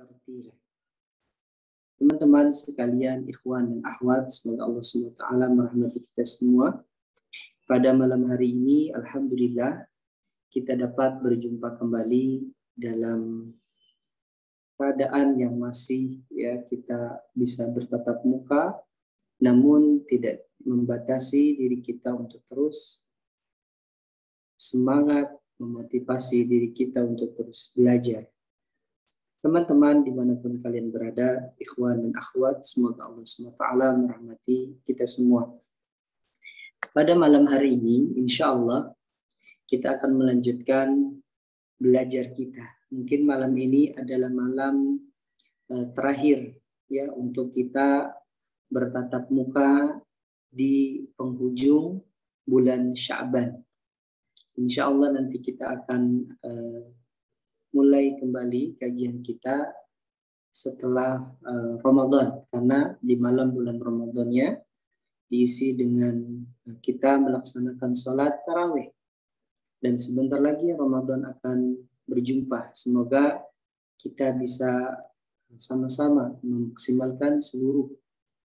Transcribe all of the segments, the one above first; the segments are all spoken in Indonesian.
tartila. Teman-teman sekalian, ikhwan dan akhwat, semoga Allah SWT merahmati kita semua. Pada malam hari ini, alhamdulillah, kita dapat berjumpa kembali dalam keadaan yang masih kita bisa bertatap muka, namun tidak membatasi diri kita untuk terus semangat, memotivasi diri kita untuk terus belajar. Teman-teman dimanapun kalian berada, ikhwan dan akhwat, semoga Allah SWT merahmati kita semua. Pada malam hari ini, insya Allah, kita akan melanjutkan belajar kita. Mungkin malam ini adalah malam terakhir ya untuk kita bertatap muka di penghujung bulan Sya'ban. Insya Allah nanti kita akan mulai kembali kajian kita setelah Ramadan, karena di malam bulan Ramadannya diisi dengan kita melaksanakan sholat tarawih, dan sebentar lagi Ramadan akan berjumpa. Semoga kita bisa sama-sama memaksimalkan seluruh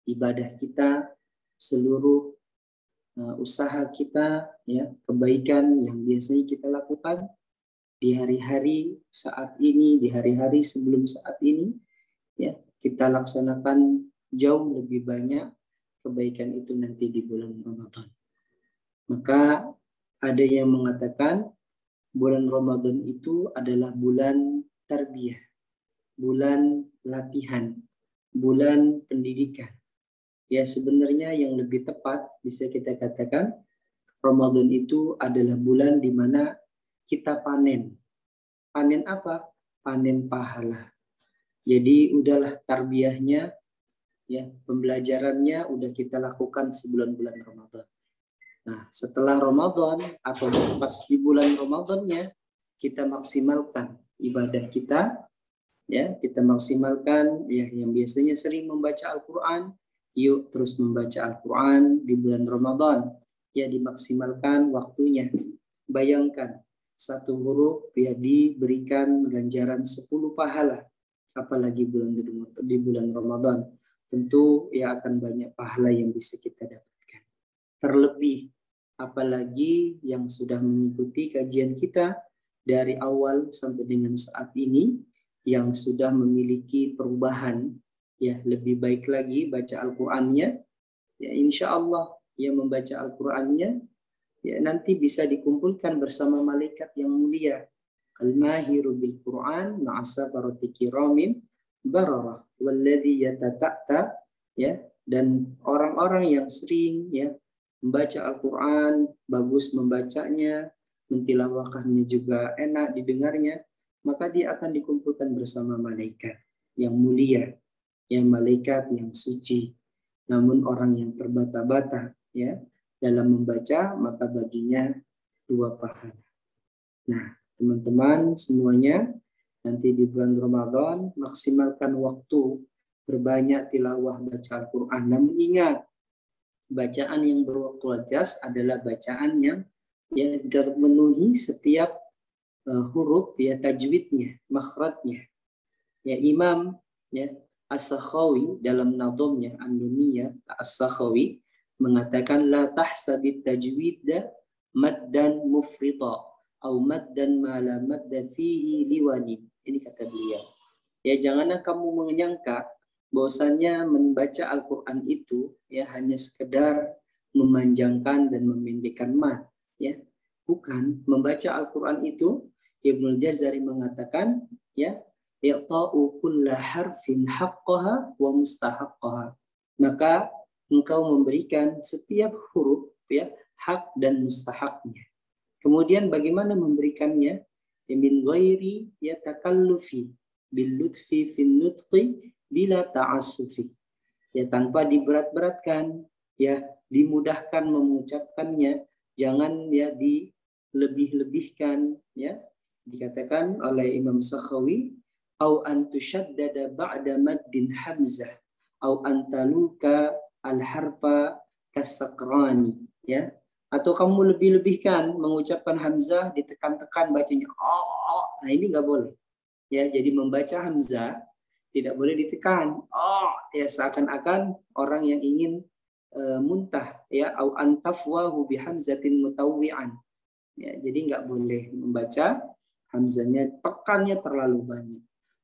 ibadah kita, seluruh usaha kita, ya, kebaikan yang biasanya kita lakukan di hari-hari saat ini, di hari-hari sebelum saat ini, ya, kita laksanakan jauh lebih banyak kebaikan itu nanti di bulan Ramadan. Maka ada yang mengatakan bulan Ramadan itu adalah bulan tarbiyah, bulan latihan, bulan pendidikan. Ya, sebenarnya yang lebih tepat bisa kita katakan Ramadan itu adalah bulan di mana kita panen. Panen apa? Panen pahala. Jadi udahlah tarbiyahnya, ya, pembelajarannya udah kita lakukan sebelum bulan Ramadan. Nah, setelah Ramadan atau pas di bulan Ramadannya, kita maksimalkan ibadah kita, ya, kita maksimalkan ya yang biasanya sering membaca Al-Quran, yuk terus membaca Al-Quran di bulan Ramadan, ya, dimaksimalkan waktunya. Bayangkan satu huruf ya diberikan ganjaran 10 pahala, apalagi di bulan Ramadan, tentu ya akan banyak pahala yang bisa kita dapatkan. Terlebih apalagi yang sudah mengikuti kajian kita dari awal sampai dengan saat ini, yang sudah memiliki perubahan, ya, lebih baik lagi baca Al-Qur'annya, ya, insya Allah yang membaca Al-Qur'annya ya nanti bisa dikumpulkan bersama malaikat yang mulia. Al-mahiru bil Qur'an ma'asabarati kiramin bararah walladhi yatata'ta, ya, dan orang-orang yang sering ya membaca Al-Qur'an, bagus membacanya, mentilawahkannya juga enak didengarnya, maka dia akan dikumpulkan bersama malaikat yang mulia, yang malaikat yang suci. Namun orang yang terbata-bata ya dalam membaca, maka baginya 2 pahala. Nah, teman-teman semuanya, nanti di bulan Ramadan maksimalkan waktu berbanyak tilawah baca Al-Quran. Namun ingat, bacaan yang berkualitas adalah bacaan yang ya terpenuhi setiap huruf ya tajwidnya, makhrajnya. Ya, Imam ya As-Sakhawi dalam nadhamnya An-Nuniyah As-Sakhawi mengatakan la tahsabit tajwid maddan mufrita atau maddan ma la madda fihi liwani. Ini kata beliau. Ya, janganlah kamu menyangka bahwasanya membaca Al-Qur'an itu ya hanya sekedar memanjangkan dan memendekkan mad, ya. Bukan, membaca Al-Qur'an itu Ibnu Jazari mengatakan ya ya'ta'u kulla harfin haqqaha wa mustahaqqaha. Maka engkau memberikan setiap huruf ya hak dan mustahaknya. Kemudian bagaimana memberikannya? Min ghairi yatakallufi bil lutfi fin nutqi bila ta'assufi. Ya, tanpa diberat-beratkan, ya, dimudahkan mengucapkannya, jangan ya dilebih-lebihkan, ya. Dikatakan oleh Imam Sakhawi, au an tushaddada ba'da maddin hamzah au antaluka al-harfa kasakrani, ya, atau kamu lebih-lebihkan mengucapkan hamzah ditekan-tekan bacanya nah ini nggak boleh, ya. Jadi membaca hamzah tidak boleh ditekan. Oh, ya seakan-akan orang yang ingin muntah, ya, au antafwahu bihamzatin mutawwi'an. Ya, jadi nggak boleh membaca hamzanya, tekannya terlalu banyak.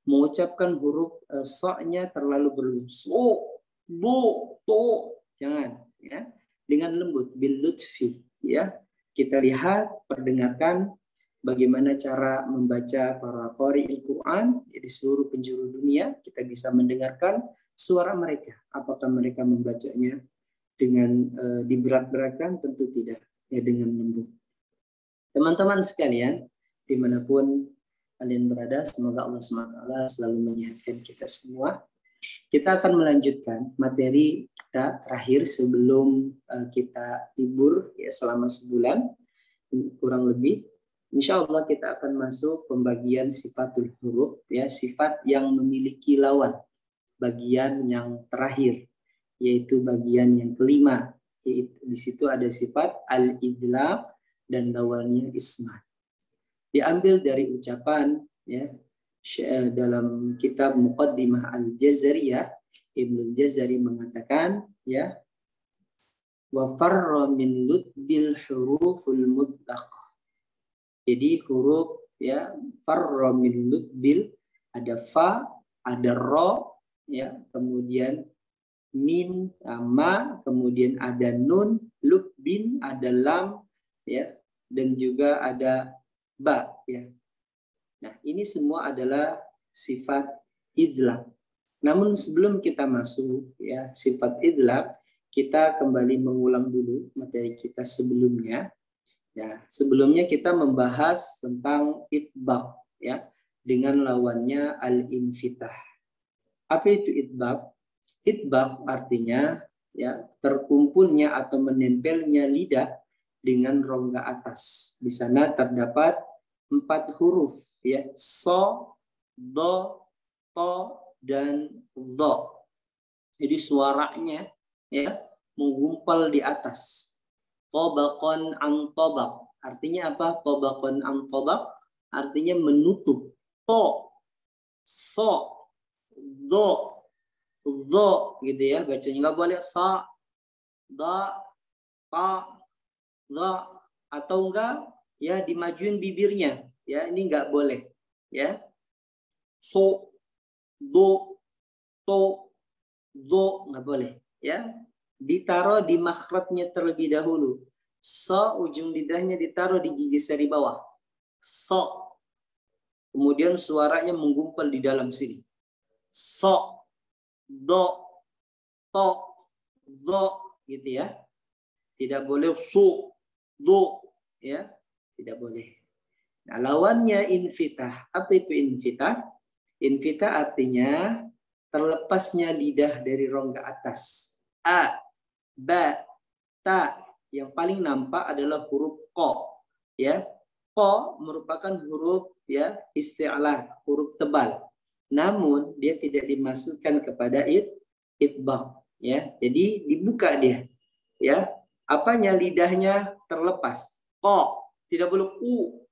Mengucapkan huruf so-nya terlalu berlembut. So, do, to, jangan, ya. Dengan lembut, bil lutfi, ya. Kita lihat, perdengarkan bagaimana cara membaca para qari Al-Quran di seluruh penjuru dunia. Kita bisa mendengarkan suara mereka. Apakah mereka membacanya dengan diberat-beratkan? Tentu tidak, ya, dengan lembut. Teman-teman sekalian, dimanapun kalian berada, semoga Allah SWT selalu menyehatkan kita semua. Kita akan melanjutkan materi kita terakhir sebelum kita libur, ya, selama sebulan kurang lebih. Insya Allah kita akan masuk pembagian sifatul huruf, ya, sifat yang memiliki lawan. Bagian yang terakhir, yaitu bagian yang kelima. Yaitu, di situ ada sifat al-idlaq dan lawannya ismat. Diambil dari ucapan, ya, dalam kitab Muqaddimah Al-Jazariyah, Ibnu Jazari mengatakan, ya, wa farra min lutbil huruful mutlaqah. Jadi huruf, ya, farra min lutbil, ada fa, ada ro, ya, kemudian min, ma, kemudian ada nun, lutbin, ada lam, ya, dan juga ada ba, ya. Nah, ini semua adalah sifat idlaq. Namun sebelum kita masuk, ya, sifat idlaq, kita kembali mengulang dulu materi kita sebelumnya. Ya, sebelumnya kita membahas tentang itbaq, ya, dengan lawannya al-infitah. Apa itu itbaq? Itbaq artinya, ya, terkumpulnya atau menempelnya lidah dengan rongga atas. Di sana terdapat 4 huruf, ya, so, do, to, dan dho. Jadi suaranya, ya, menggumpal di atas. Tobakon ang tobak. Artinya apa? Tobakon ang tobak artinya menutup. To, so, do, dho, gitu ya. Bacanya nggak boleh sa, da, ta, dha, atau enggak, ya, dimajuin bibirnya, ya, ini nggak boleh, ya. So, do, to, dho, nggak boleh, ya. Ditaruh di makhrajnya terlebih dahulu. So, ujung lidahnya ditaruh di gigi seri bawah. So, kemudian suaranya menggumpal di dalam sini. So, do, to, dho, gitu ya. Tidak boleh su, do, ya, tidak boleh. Nah, lawannya infitah. Apa itu infitah? Infitah artinya terlepasnya lidah dari rongga atas. A, ba, ta. Yang paling nampak adalah huruf ko, ya. Ko merupakan huruf, ya, isti'lah, huruf tebal. Namun dia tidak dimasukkan kepada itbaq, ya. Jadi dibuka dia, ya. Apanya? Lidahnya terlepas. Ko, tidak boleh u,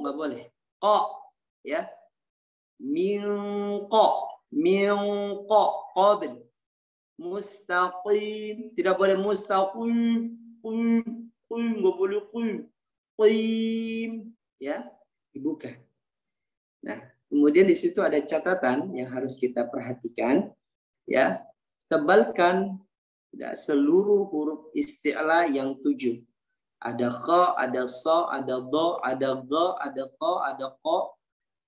nggak boleh. Ko, ya. Min ko, qabil. Mustaqim, tidak boleh mustaqim, nggak boleh qim, ya, dibuka. Nah, kemudian di situ ada catatan yang harus kita perhatikan, ya. Tebalkan, ya, seluruh huruf isti'la yang 7. Ada kha, ada so, ada do, ada dha, ada to, ada ko,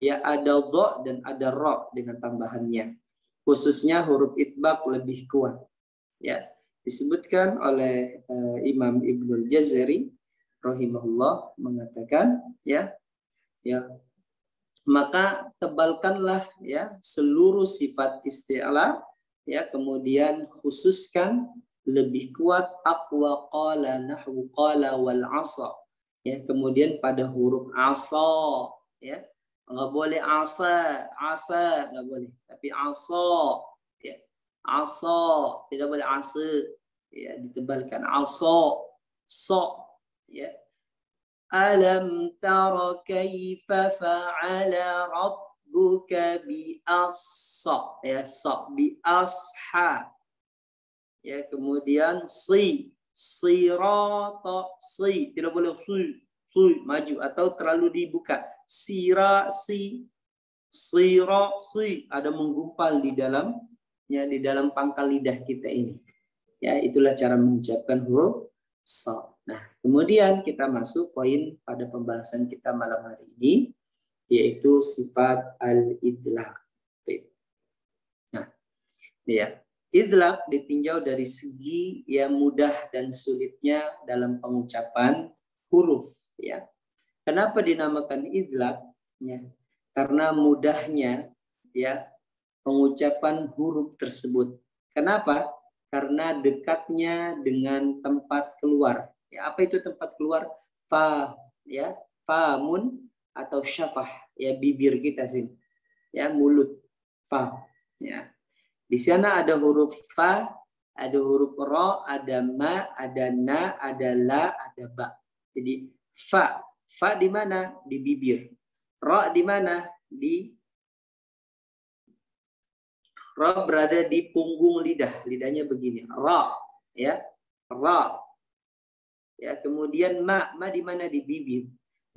ya, ada dho, dan ada ro dengan tambahannya. Khususnya huruf itbaq lebih kuat, ya. Disebutkan oleh Imam Ibnu Jazari rahimahullah mengatakan, ya, maka tebalkanlah, ya, seluruh sifat isti'la, ya, kemudian khususkan lebih kuat aqwa qala nahwu qala wal asa, ya, kemudian pada huruf asa, ya. Nggak boleh asa nggak boleh, tapi asa, ya, asa, tidak boleh asa, ya, ditebalkan asa, so, ya. Alam tara kaifa fa'ala rabbuka bi as-sa, ya, sa bi asha. Ya, kemudian sirata, tidak boleh maju atau terlalu dibuka. Sira ada menggumpal di dalam, ya, di dalam pangkal lidah kita ini. Ya, itulah cara mengucapkan huruf sa. Nah, kemudian kita masuk poin pada pembahasan kita malam hari ini, yaitu sifat al-idlaq. Nah, ya. Idlaq ditinjau dari segi yang mudah dan sulitnya dalam pengucapan huruf, ya. Kenapa dinamakan idlaq? Ya, karena mudahnya, ya, pengucapan huruf tersebut. Kenapa? Karena dekatnya dengan tempat keluar. Ya, apa itu tempat keluar? Fa, ya, famun atau syafah, ya, bibir kita sini. Ya, mulut. Fa, ya. Di sana ada huruf fa, ada huruf ro, ada ma, ada na, ada la, ada ba. Jadi fa di mana? Di bibir. Ro di mana? Ro berada di punggung lidah, lidahnya begini. Ro, ya, ro. Ya, kemudian ma di mana? Di bibir.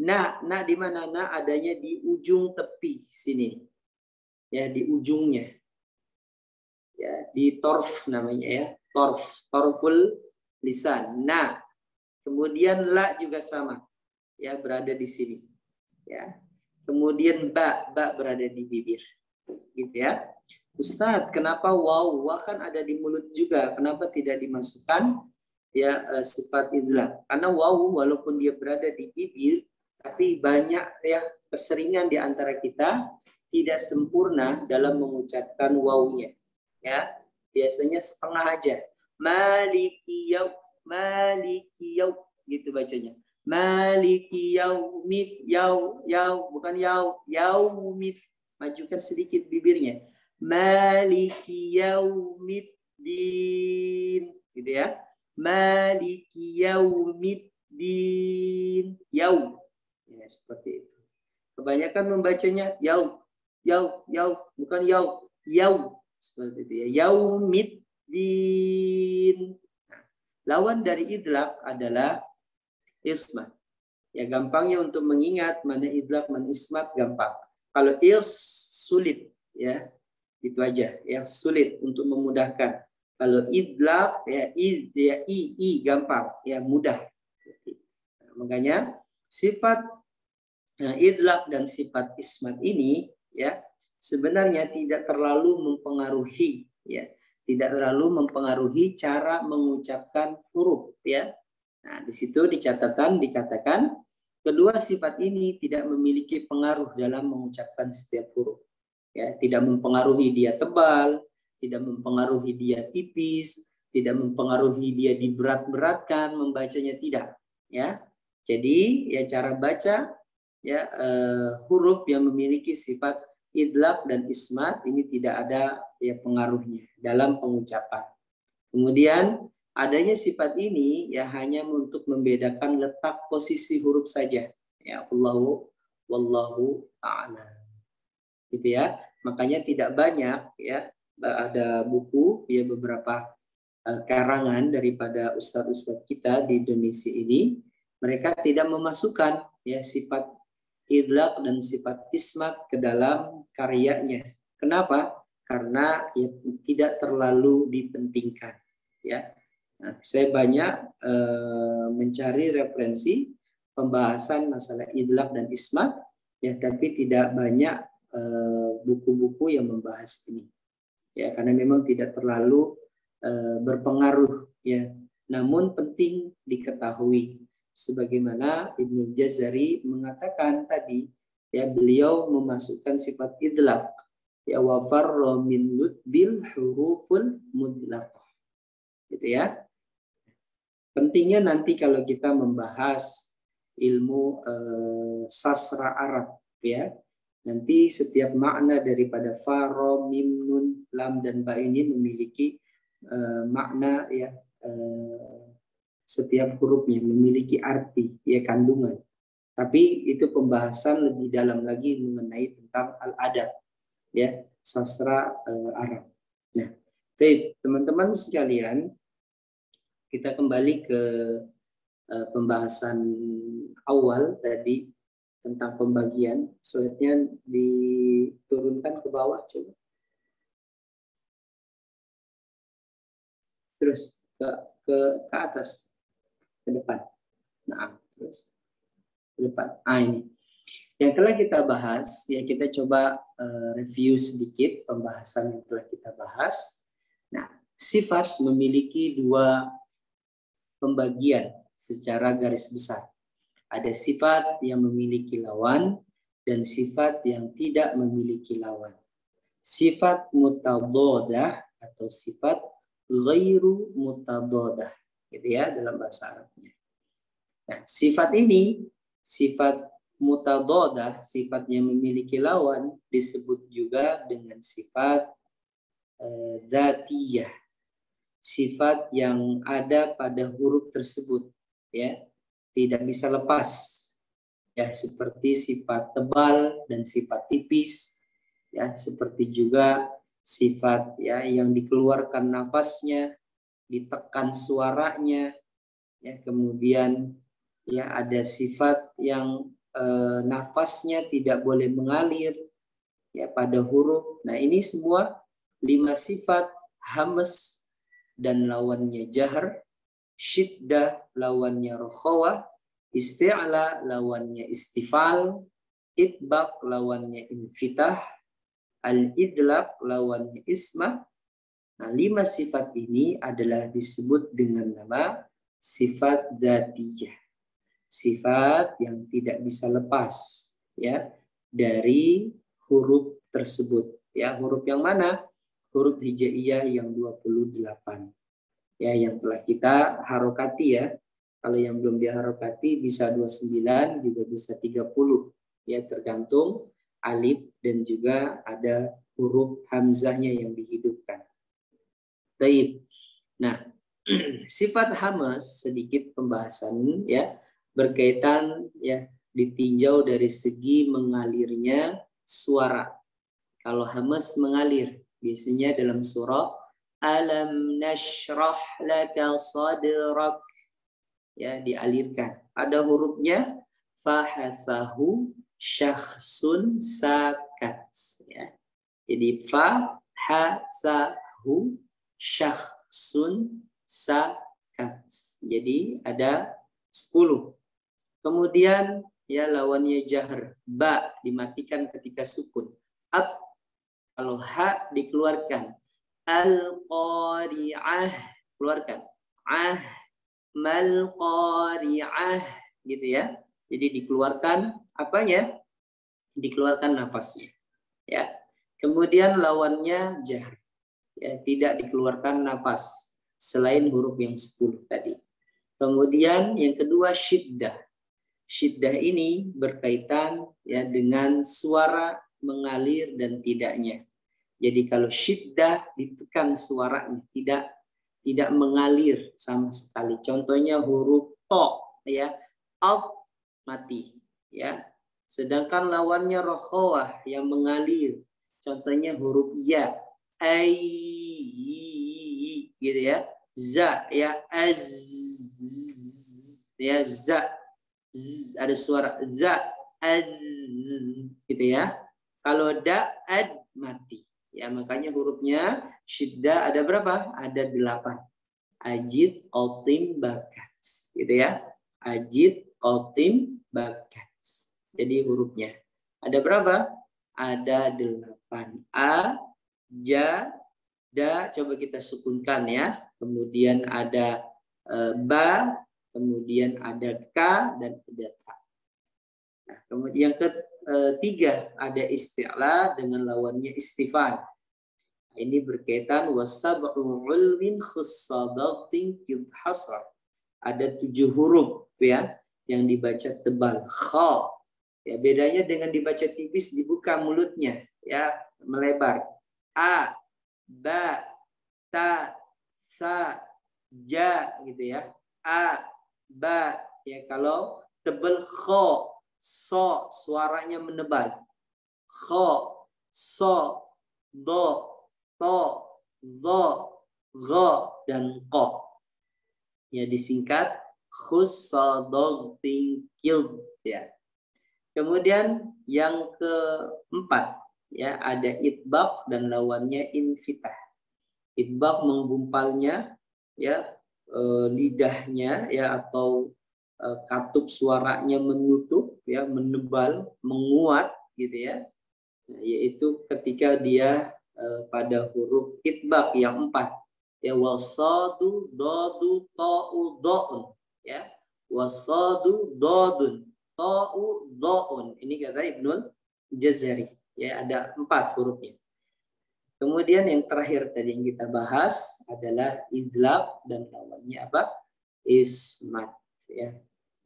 Na di mana? Na adanya di ujung tepi sini. Ya, di ujungnya. Ya, di torf namanya, ya, torful lisan. Nah, kemudian la juga sama, ya, berada di sini, ya. Kemudian ba berada di bibir, gitu ya. Ustadz, kenapa waw kan ada di mulut juga, kenapa tidak dimasukkan, ya, sifat idlaq? Karena waw walaupun dia berada di bibir, tapi banyak, ya, keseringan di antara kita tidak sempurna dalam mengucapkan wawnya. Ya, biasanya setengah aja. Maliki yaum, gitu bacanya. Maliki yaumid, bukan yaumid. Majukan sedikit bibirnya. Maliki yaumiddin, gitu ya. Maliki yaumiddin, yaum. Ya, seperti itu. Kebanyakan membacanya yaum, bukan yaum. Seperti itu, ya. Yaumiddin. Nah, lawan dari idlaq adalah ismat. Ya, gampangnya untuk mengingat mana idlaq, mana ismat gampang. Kalau sulit, ya, itu aja, ya, sulit untuk memudahkan. Kalau idlaq, ya, i gampang, ya, mudah. Nah, makanya sifat idlaq dan sifat ismat ini, ya, sebenarnya tidak terlalu mempengaruhi, ya, tidak terlalu mempengaruhi cara mengucapkan huruf, ya. Nah, di situ dikatakan kedua sifat ini tidak memiliki pengaruh dalam mengucapkan setiap huruf, ya, tidak mempengaruhi dia tebal, tidak mempengaruhi dia tipis, tidak mempengaruhi dia diberat-beratkan membacanya, tidak, ya. Jadi, ya, cara baca, ya, huruf yang memiliki sifat idlaq dan ismat ini tidak ada, ya, pengaruhnya dalam pengucapan. Kemudian adanya sifat ini, ya, hanya untuk membedakan letak posisi huruf saja. Ya, wallahu a'lam. Gitu ya. Makanya tidak banyak, ya, ada buku, ya, beberapa karangan daripada ustadz-ustadz kita di Indonesia ini, mereka tidak memasukkan, ya, sifat idlaq dan sifat ismat ke dalam karyanya. Kenapa? Karena, ya, tidak terlalu dipentingkan, ya. Nah, saya banyak mencari referensi pembahasan masalah idlaq dan ismat, ya, tapi tidak banyak buku-buku yang membahas ini, ya, karena memang tidak terlalu berpengaruh, ya. Namun penting diketahui, sebagaimana Ibnu Jazari mengatakan tadi, ya, beliau memasukkan sifat idlaq, ya, wa farra min bil huruful mudlaqah, gitu ya. Pentingnya nanti kalau kita membahas ilmu sastra Arab, ya, nanti setiap makna daripada fa, ra, mim, nun, lam dan ba ini memiliki makna, ya, setiap hurufnya memiliki arti, ya, kandungan. Tapi itu pembahasan lebih dalam lagi mengenai tentang al-adab, ya, sastra Arab. Nah, teman-teman sekalian, kita kembali ke pembahasan awal tadi tentang pembagian. Slide-nya diturunkan ke bawah coba. Terus ke atas, ke depan. Nah, terus ke depan. Ini yang telah kita bahas, ya kita coba review sedikit pembahasan yang telah kita bahas. Nah, sifat memiliki dua pembagian secara garis besar. Ada sifat yang memiliki lawan dan sifat yang tidak memiliki lawan. Sifat mutadhadah atau sifat ghairu mutadhadah, gitu ya dalam bahasa Arabnya. Nah, sifat ini, sifat mutadhadah, sifat yang memiliki lawan, disebut juga dengan sifat dzatiyah. Sifat yang ada pada huruf tersebut, ya, tidak bisa lepas, ya, seperti sifat tebal dan sifat tipis, ya, seperti juga sifat, ya, yang dikeluarkan nafasnya, ditekan suaranya, ya, kemudian, ya, ada sifat yang nafasnya tidak boleh mengalir, ya, pada huruf. Nah, ini semua 5 sifat hamas dan lawannya jahr, syiddah lawannya rokhawah, isti'la lawannya istifal, itbaq lawannya infitah, al-idlaq lawannya ismah. Nah, 5 sifat ini adalah disebut dengan nama sifat dzatiyah. Sifat yang tidak bisa lepas, ya, dari huruf tersebut. Ya, huruf yang mana? Huruf hijaiyah yang 28. Ya, yang telah kita harokati, ya. Kalau yang belum diharokati bisa 29, juga bisa 30. Ya, tergantung alif dan juga ada huruf hamzahnya yang dihidupkan. Baik. Nah, sifat hamas sedikit pembahasan, ya, berkaitan, ya, ditinjau dari segi mengalirnya suara. Kalau hamas mengalir, biasanya dalam surah Alam nashrah laka sadrak, ya, dialirkan. Ada hurufnya fahasahu syakhsun sakat, ya. Jadi fahasahu syakhsun sakat. Jadi ada 10. Kemudian, ya, lawannya jahr, ba dimatikan ketika sukun. Ab, kalau ha dikeluarkan. Al-qari'ah, keluarkan. Mal-qari'ah, gitu ya. Jadi dikeluarkan apanya? Dikeluarkan nafasnya, ya. Kemudian lawannya jahr, ya, tidak dikeluarkan nafas selain huruf yang 10 tadi. Kemudian yang kedua syiddah. Syiddah ini berkaitan, ya, dengan suara mengalir dan tidaknya. Jadi kalau syiddah ditekan suaranya tidak mengalir sama sekali. Contohnya huruf to, ya, out, mati, ya. Sedangkan lawannya rokhawah yang mengalir. Contohnya huruf ya, ai, gitu ya. Za, ya, az, ya, za, z, ada suara za, az, gitu ya. Kalau da, ad, mati. Ya, makanya hurufnya syiddah ada berapa? Ada 8. Ajid, qatim, bakat, gitu ya. Ajid, qatim, bakat. Jadi hurufnya ada berapa? Ada 8. A, ja, da, coba kita sukunkan, ya. Kemudian ada ba, kemudian ada ka, dan ada ta. Nah, kemudian yang ketiga ada isti'la dengan lawannya istifal. Nah, ini berkaitan wasab'u ulmin khussadatin kidhasar. Ada 7 huruf, ya, yang dibaca tebal. Kha, ya, bedanya dengan dibaca tipis, dibuka mulutnya, ya, melebar. A, ba, ta, sa, ja, gitu ya. A, ba, ya, kalau tebal kha, So, suaranya menebal. Kho, so, do, to, zo, go, dan ko. Ya, disingkat khussadogting kilb, ya. Kemudian yang keempat, ya, ada itbaq dan lawannya infitah. Itbaq menggumpalnya, ya, lidahnya, ya, atau katup suaranya menutup, ya, menebal, menguat, gitu ya. Nah, yaitu ketika dia pada huruf itbaq yang 4, ya, wasadu dadu ta'u da'un, ya, wasadu dadun ta'u da'un. Ini kata Ibnul Jazari, ya, ada 4 hurufnya. Kemudian yang terakhir tadi yang kita bahas adalah idlaq dan lawannya apa? Ismat, ya.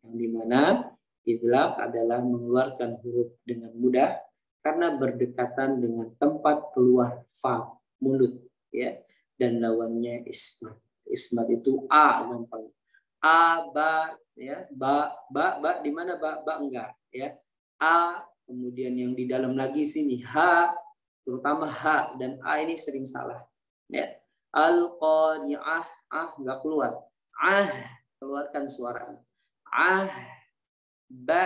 Yang dimana idlaq adalah mengeluarkan huruf dengan mudah karena berdekatan dengan tempat keluar fa, mulut, ya. Dan lawannya ismat. Ismat itu a gampang. A, ba, ya, ba di mana ba enggak, ya. A, kemudian yang di dalam lagi sini ha, terutama H dan A ini sering salah. Ya. Al-qani'ah, nggak keluar. Keluarkan suara. Ba,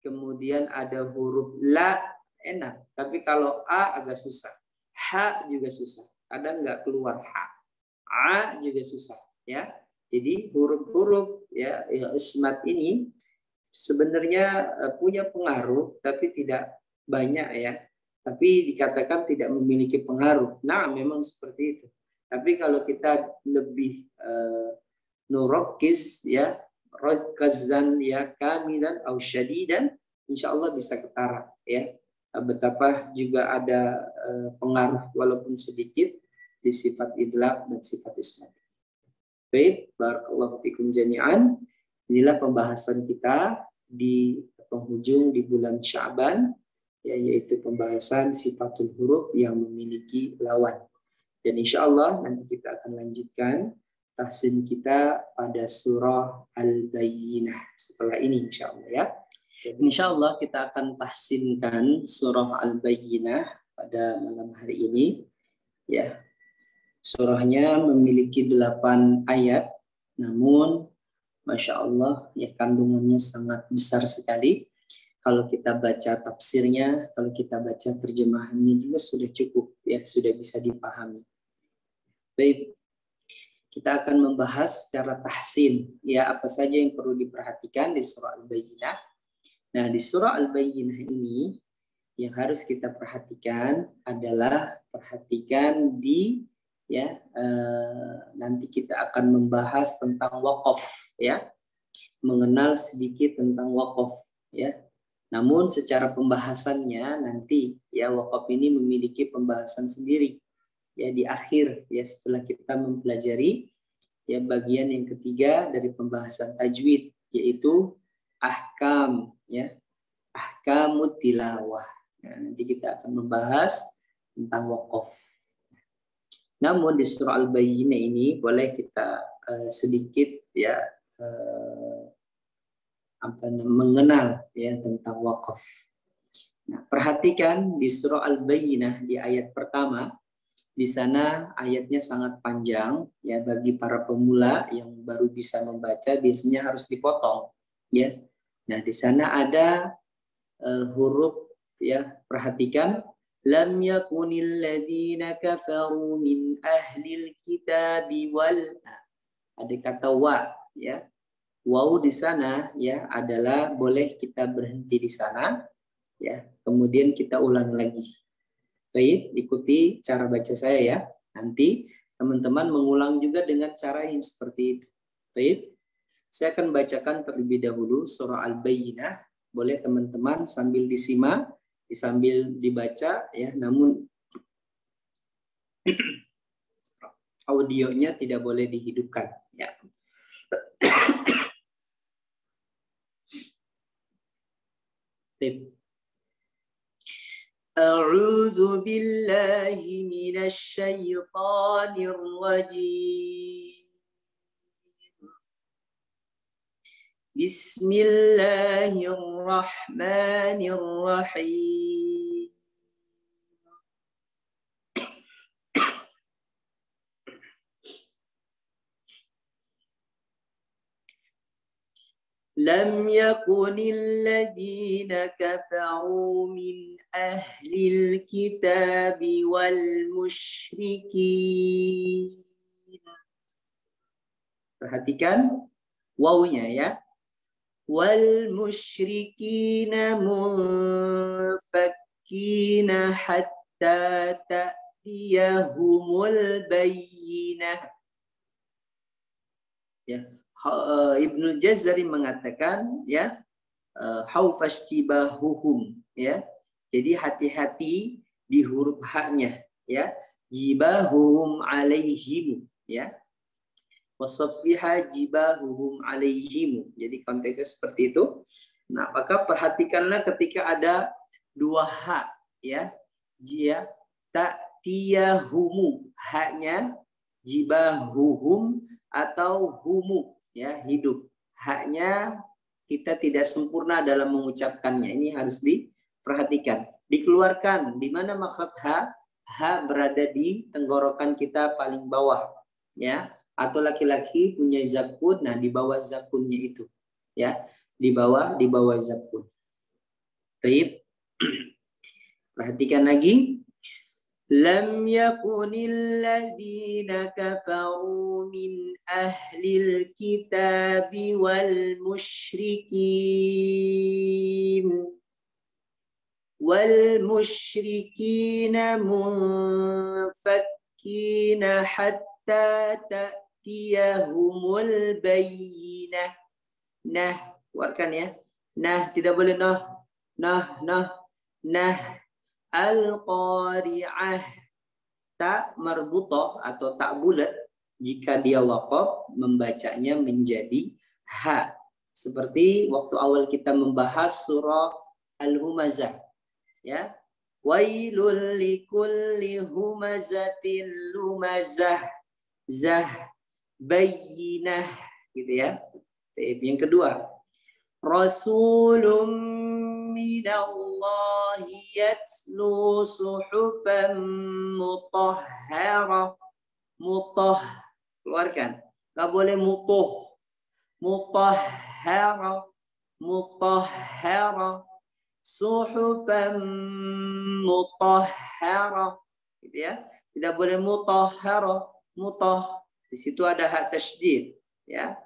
kemudian ada huruf la, enak. Tapi kalau A agak susah. H juga susah. Kadang nggak keluar H. A juga susah. Ya. Jadi huruf-huruf, ya, ismat ini sebenarnya punya pengaruh, tapi tidak banyak, ya. Tapi dikatakan tidak memiliki pengaruh. Nah, memang seperti itu. Tapi kalau kita lebih nurokis, ya, rokazan, ya, kamilan au syadidan, insya Allah bisa ketara, ya. Betapa juga ada pengaruh walaupun sedikit di sifat idlaq dan sifat ismat. Baik, barakallahu fikum jami'an. Inilah pembahasan kita di penghujung di bulan Sya'ban, ya, yaitu pembahasan sifatul huruf yang memiliki lawan. Dan insya Allah nanti kita akan lanjutkan tahsin kita pada surah Al-Bayyinah setelah ini, insya Allah, ya. Insya Allah kita akan tahsinkan surah Al-Bayyinah pada malam hari ini, ya. Surahnya memiliki 8 ayat, namun Masya Allah, ya, kandungannya sangat besar sekali. Kalau kita baca tafsirnya, kalau kita baca terjemahannya juga sudah cukup, ya, sudah bisa dipahami. Baik, kita akan membahas secara tahsin, ya, apa saja yang perlu diperhatikan di surah Al-Bayyinah. Nah, di surah Al-Bayyinah ini yang harus kita perhatikan adalah perhatikan di, ya, nanti kita akan membahas tentang wakaf, ya, mengenal sedikit tentang wakaf, ya. Namun secara pembahasannya nanti, ya, wakaf ini memiliki pembahasan sendiri, ya, di akhir, ya, setelah kita mempelajari, ya, bagian yang ketiga dari pembahasan tajwid, yaitu ahkam, ya, ahkamut tilawah. Nah, nanti kita akan membahas tentang wakaf. Namun di surah Al-Bayyinah ini boleh kita sedikit, ya, mengenal, ya, tentang wakaf. Nah, perhatikan di surah Al-Bayyinah di ayat pertama, di sana ayatnya sangat panjang, ya, bagi para pemula yang baru bisa membaca biasanya harus dipotong, ya. Nah, di sana ada huruf, ya, perhatikan. Lam yakunil ladzina kafaru min ahlil kitabi wal, ada kata wa, ya. Waw di sana, ya, adalah boleh kita berhenti di sana, ya. Kemudian kita ulang lagi. Baik, ikuti cara baca saya, ya. Nanti teman-teman mengulang juga dengan cara yang seperti itu. Baik. Saya akan bacakan terlebih dahulu surah Al-Bayyinah. Boleh teman-teman sambil disimak, sambil dibaca, ya, namun audionya tidak boleh dihidupkan, ya. A'udzu billahi minasy syaithanir rajim. Bismillahirrahmanirrahim. Lam yakunil ladina kafaru min ahlil kitabi wal musyrikin. Perhatikan wawunya ya. Wal musyrikina munfakkina hatta ta'tiyahumul bayyinah. Ya. Ibnu Jazari mengatakan ya haufashtibahuhum ya. Jadi hati-hati di huruf haknya ya. Jibahuhum alaihim ya. Wasaffiha jibahuhum alaihim. Jadi konteksnya seperti itu. Nah, maka perhatikanlah ketika ada dua hak ya. Jia ta'tiyahumu, haknya jibahuhum atau humu ya, hidup. Haknya kita tidak sempurna dalam mengucapkannya. Ini harus diperhatikan. Dikeluarkan. Di mana makhraj ha? Ha berada di tenggorokan kita paling bawah ya. Atau laki-laki punya zakun, nah di bawah zakunnya itu ya, di bawah zakun. Baik. Perhatikan lagi. Lam yakunil ladina kafaru min ahlil kitabi wal musyrikina munfakkina hatta ta'tiyahumul bayyinah. Nah, keluarkan ya. Nah, tidak boleh nah. Al-qari'ah, tak marbutoh atau tak bulat, jika dia waqaf membacanya menjadi ha. Seperti waktu awal kita membahas surah Al-Humazah ya. Wailul likulli humazatil lumazah zah bayyinah gitu ya. Yang kedua, Rasulun minallahi yatslu suhufan mutahharah. Keluarkan. Gak boleh mutahharah. Suhufan mutahharah. Gitu ya. Tidak boleh mutahharah. Di situ ada hak tasydid ya.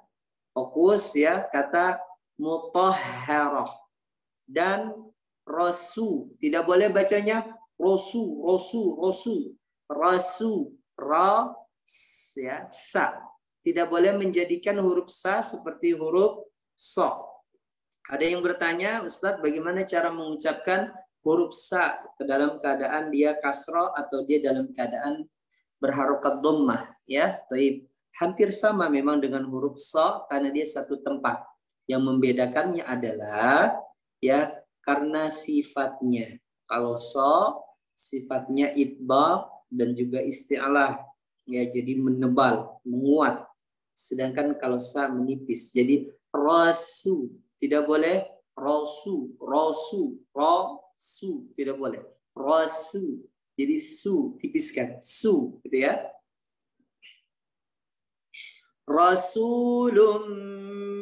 Fokus ya kata mutahharah. Dan rasu, tidak boleh bacanya rasu, ra ya, sa. Tidak boleh menjadikan huruf sa seperti huruf so. Ada yang bertanya, Ustadz, bagaimana cara mengucapkan huruf sa ke dalam keadaan dia kasroh atau dia dalam keadaan berharokat dhammah ya. Baik. Hampir sama memang dengan huruf so karena dia satu tempat. Yang membedakannya adalah ya karena sifatnya. Kalau so sifatnya itbaq dan juga isti'lah ya, jadi menebal, menguat. Sedangkan kalau sa menipis. Jadi rasu tidak boleh rasu tidak boleh. Rasu jadi su tipiskan su gitu ya. Rasulun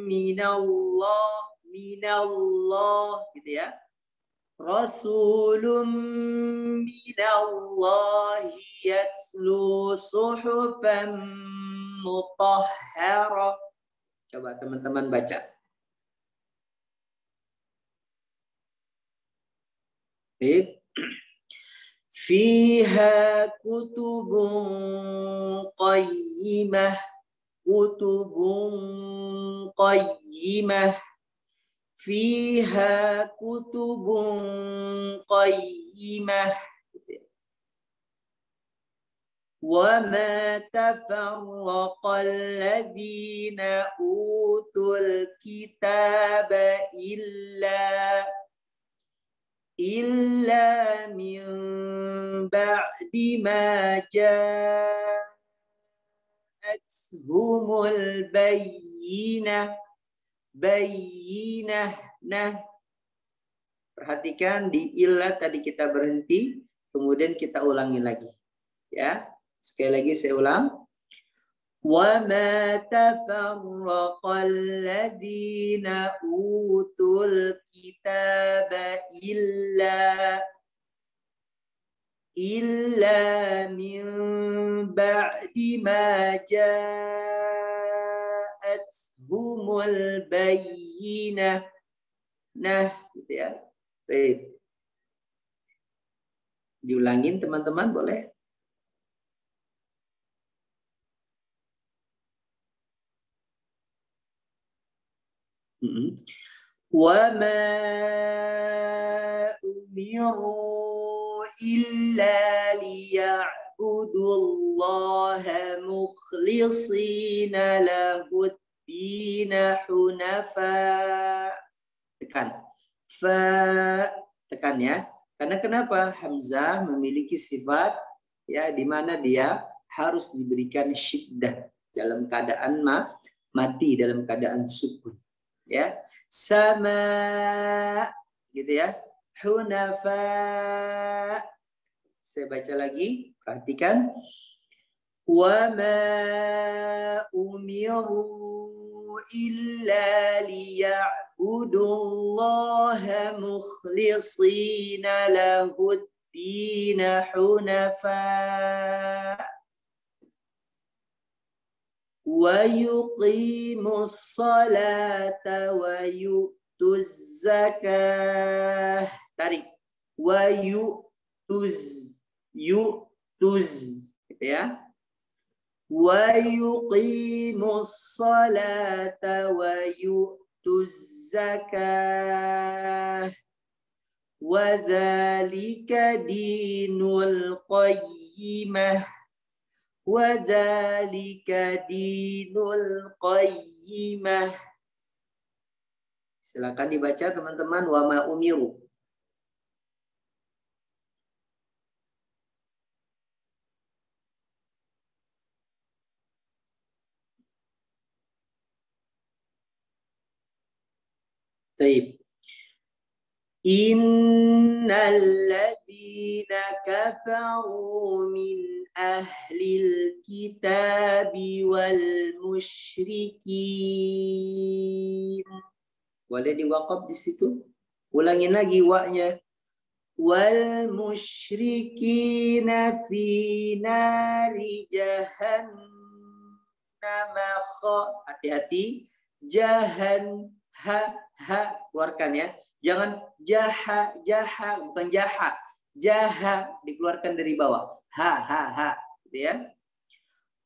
minallah gitu ya. Rasulun minallahi yatslu suhufan mutahharah. Coba teman-teman baca. Fiha kutubun qayyimah. Fiha kutubun qayyimah. Wa ma tafarraqal ladzina utul kitaba illa min ba'di ma ja'athumul bayyinah. bayyinah. Nah, perhatikan di illa tadi kita berhenti, kemudian kita ulangi lagi. Ya, sekali lagi saya ulang. وَمَا تَفَرَّقَ الَّذِينَ أُوتُوا الْكِتَابَ إِلَّا مِنْ بَعْدِ مَا جَاءَتْهُمُ الْبَيِّنَةُ. Nah, gitu ya. Baik. Diulangin teman-teman boleh? وَمَا أُمِرُوا إِلَّا لِيَعْبُدُوا اللَّهَ مُخْلِصِينَ لَهُ الدِّينَ حُنَفَاءَ. Tekan. Tekan ya. Karena kenapa? Hamzah memiliki sifat ya di mana dia harus diberikan syiddah dalam keadaan mati, dalam keadaan sukun. Ya, sama gitu ya. Hunafa. Saya baca lagi, perhatikan. Wa ma umiru illa liya'budullaha mukhlishina lahud-din hunafa wa yuqimus salata wa yu'tuz zakah. Tarik. Wa yu'tuz gitu ya. Wa yuqimus salata wa yu'tuz zakah. Wa dzalika dinul qayyimah. Wadzalika dinul qayyimah. Silakan dibaca teman-teman. Wa ma umiru. Taib. Innal ladzina kafaru min ahlil kitabi wal musyrikin. Boleh diwaqaf di situ? Ulangin lagi wa-nya. Wal musyrikina fi nari jahannam. Hati-hati. Keluarkan ya. Jangan jaha, bukan jaha. Jaha dikeluarkan dari bawah. Ha. Gitu ya.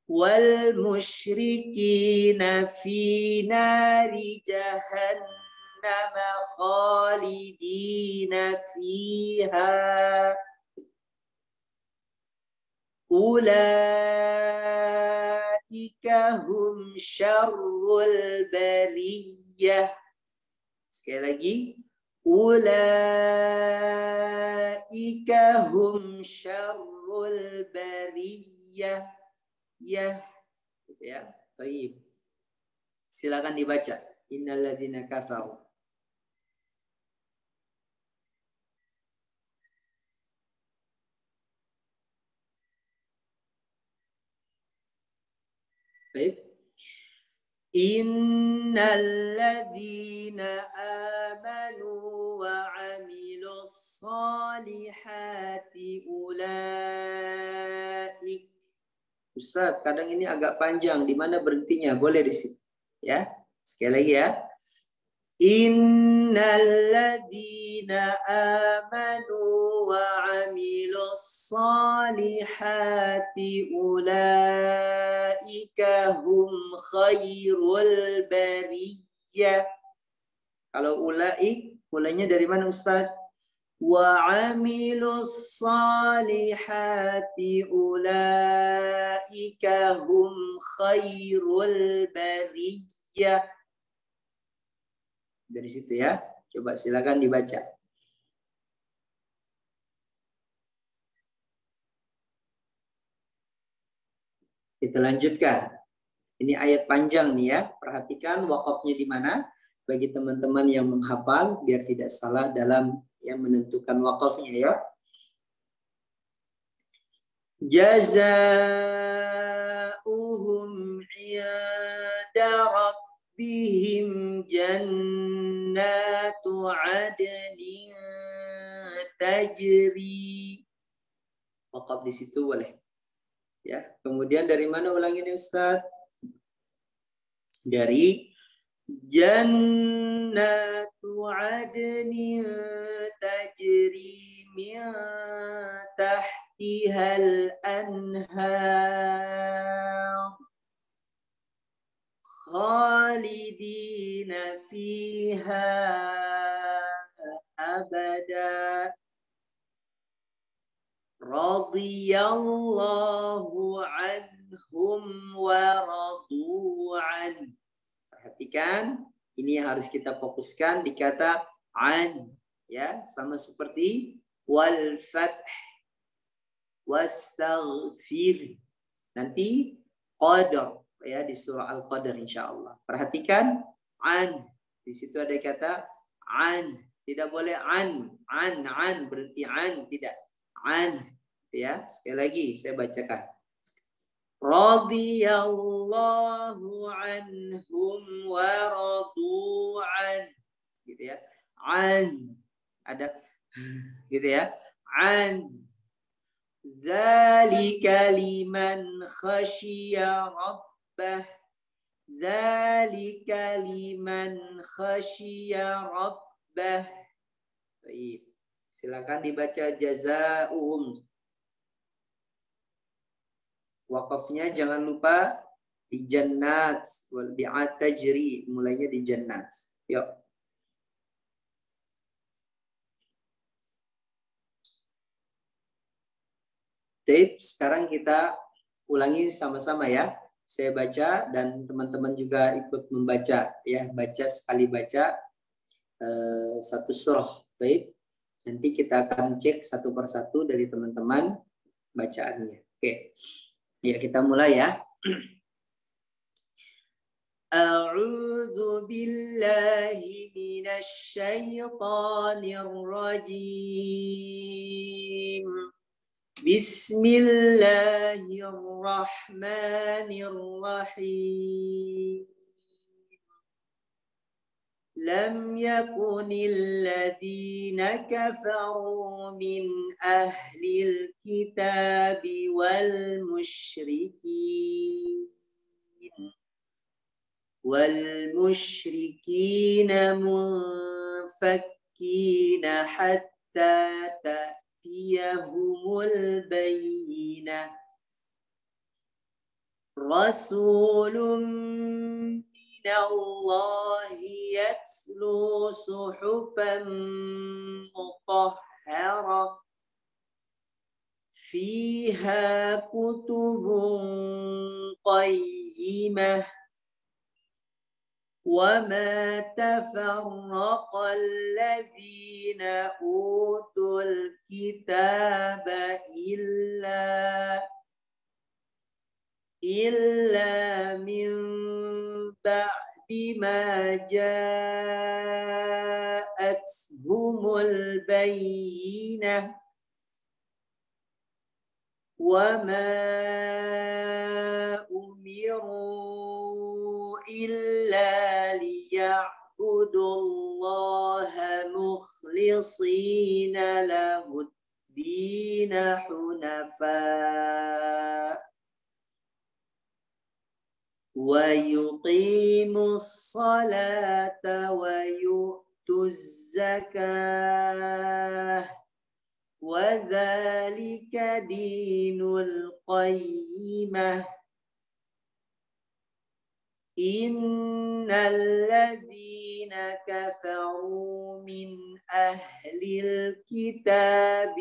Wal musyrikina fi nari jahannam khalidina fiha. Ulaika hum syarrul bariyah. Sekali lagi. Ulaika hum syarrul bariyah. Ya. Baik. Silakan dibaca. Innalladzina kafaru. Baik. Innalladzina amanu wa 'amilus solihati ulaik. Ustaz, kadang ini agak panjang. Di mana berhentinya? Boleh di situ. Ya. Sekali lagi ya. Innalladzina amanu wa 'amilus solihati ulaika hum khairul bariyah. Kalau ulaik, mulainya dari mana Ustaz? Wa 'amilus solihati ulaika hum khairul bariyah. Dari situ ya. Coba silakan dibaca. Kita lanjutkan. Ini ayat panjang nih ya. Perhatikan wakafnya di mana. bagi teman-teman yang menghafal biar tidak salah dalam yang menentukan wakafnya ya. Jazaa'uhum 'inda rabbihim jannatu 'adnin tajri. Wakaf di situ boleh. Ya, kemudian dari mana ulangi ini Ustaz? Dari jannatu 'adnin tajri min tahtihal anhar khalidina fiha abada radhiyallahu anhum wa radu an. Perhatikan, ini yang harus kita fokuskan di kata an, ya, sama seperti wal fath, wastaghfir. Nanti qadar, ya, di surah Al-Qadar insyaallah. Perhatikan an, di situ ada kata an, tidak boleh an berhenti an, tidak. An, ya, sekali lagi saya bacakan. Radhiyallahu anhum wa radu an, gitu ya. An, ada gitu ya. An, zalika liman khasyiya rabbah, zalika liman khasyiya rabbah. Baik, silakan dibaca jazaa'uhum. Wakafnya jangan lupa di jannat, di at-tajri, mulainya di jannat. Yuk. Tips, sekarang kita ulangi sama-sama ya. Saya baca dan teman-teman juga ikut membaca ya. Baca sekali baca satu surah. Baik. Nanti kita akan cek satu persatu dari teman-teman bacaannya. Oke. Ya, kita mulai ya. A'udzu billahi minasy syaithanir rajim. Bismillahirrahmanirrahim. لم يكن الذين كفروا من أهل الكتاب والمشركين منفكين حتى تأتيهم البينة رسول من الله يتلو صحفا مطهرة فيها كتب قيمة وما تفرق الذين أوتوا الكتاب إلا من بعد ما جاءتهم البينة وما أمروا إلا ليعبدوا الله مخلصين له الدين حنفاء ويقيموا الصلاة ويؤتوا الزكاة وذلك دين القيمة إن الذين كفروا من أهل الكتاب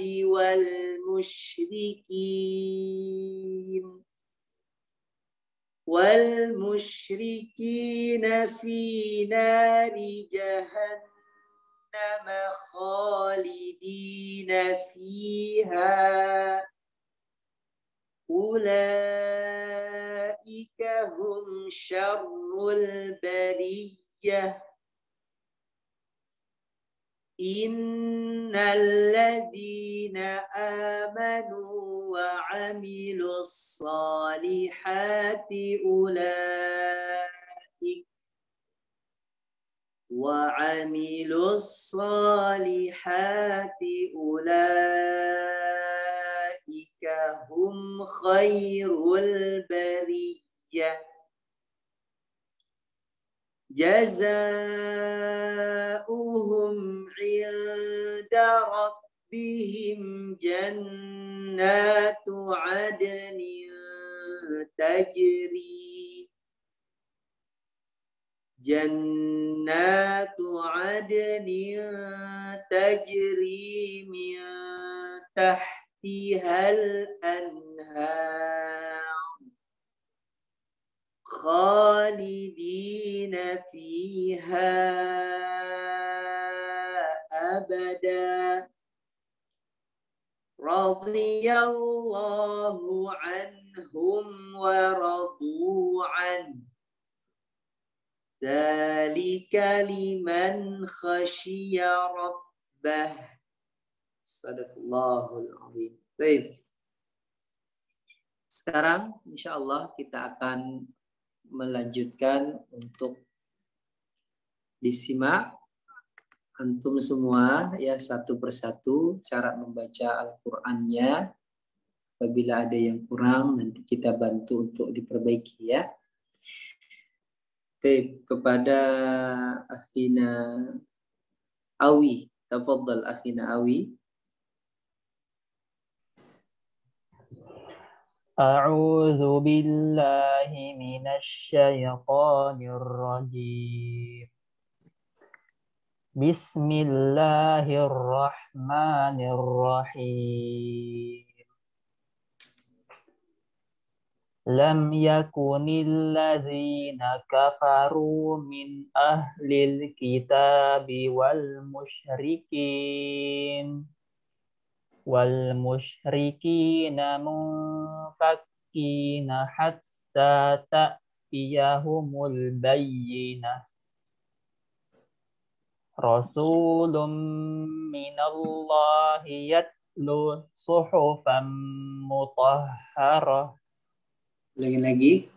والمشركين في نار جهنم خالدين فيها أولئك هم شر البرية Innal ladzina amanu wa 'amilus solihati ulaika وعملوا الصالحات أولئك هم خير البرية جزاؤهم عند ربهم جنات عدن تجري جنات عدن تجري من تحتها الأنهار خالدين فيها أبدا رضي الله عنهم ورضوا عنه Dzalika liman khasyiya rabbah. Sadaqallahul azim. Baik. Sekarang insyaallah kita akan melanjutkan untuk disimak antum semua ya satu persatu cara membaca Al-Qur'annya. Apabila ada yang kurang nanti kita bantu untuk diperbaiki ya. Kepada akhina Awi, tafadhal akhina Awi. A'udzu billahi minasy syaithanir rajim. Bismillahirrahmanirrahim. Lam yakunil ladzina kafaru min ahlil kitabi wal musyrikina munfakkina hatta ta'tiyahumul bayyinah. Rasulun minallahi yatlu suhufan mutahharah. Lagi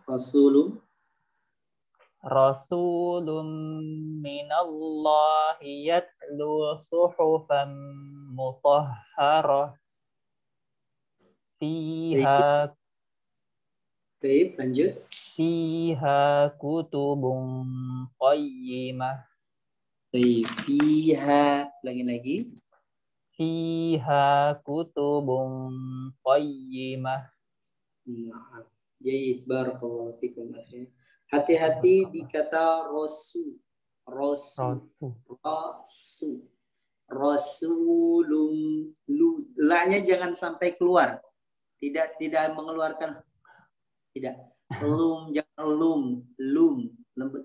Rasulun minallahi yatlu suhufan mutahharah fiha lanjut fiha kutubun qayyimah fiha lagi fiha kutubun qayyimah. Nah, Jaid, barakallahu fikum. Hati-hati di kata rasulum la-nya jangan sampai keluar. Tidak mengeluarkan jangan lum lembut.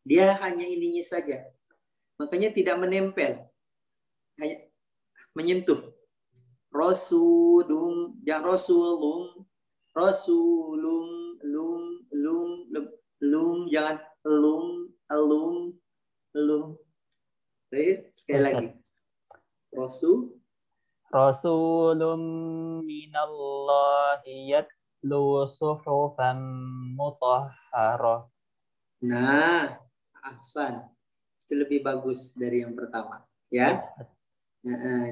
Dia hanya ininya saja. Makanya tidak menempel. Hanya menyentuh. Rasulum jangan rasulum lum jangan lum. Baik, sekali lagi. Rasulun minallahi yatlu suhufan mutahharah. Nah, ahsan. Itu lebih bagus dari yang pertama, ya.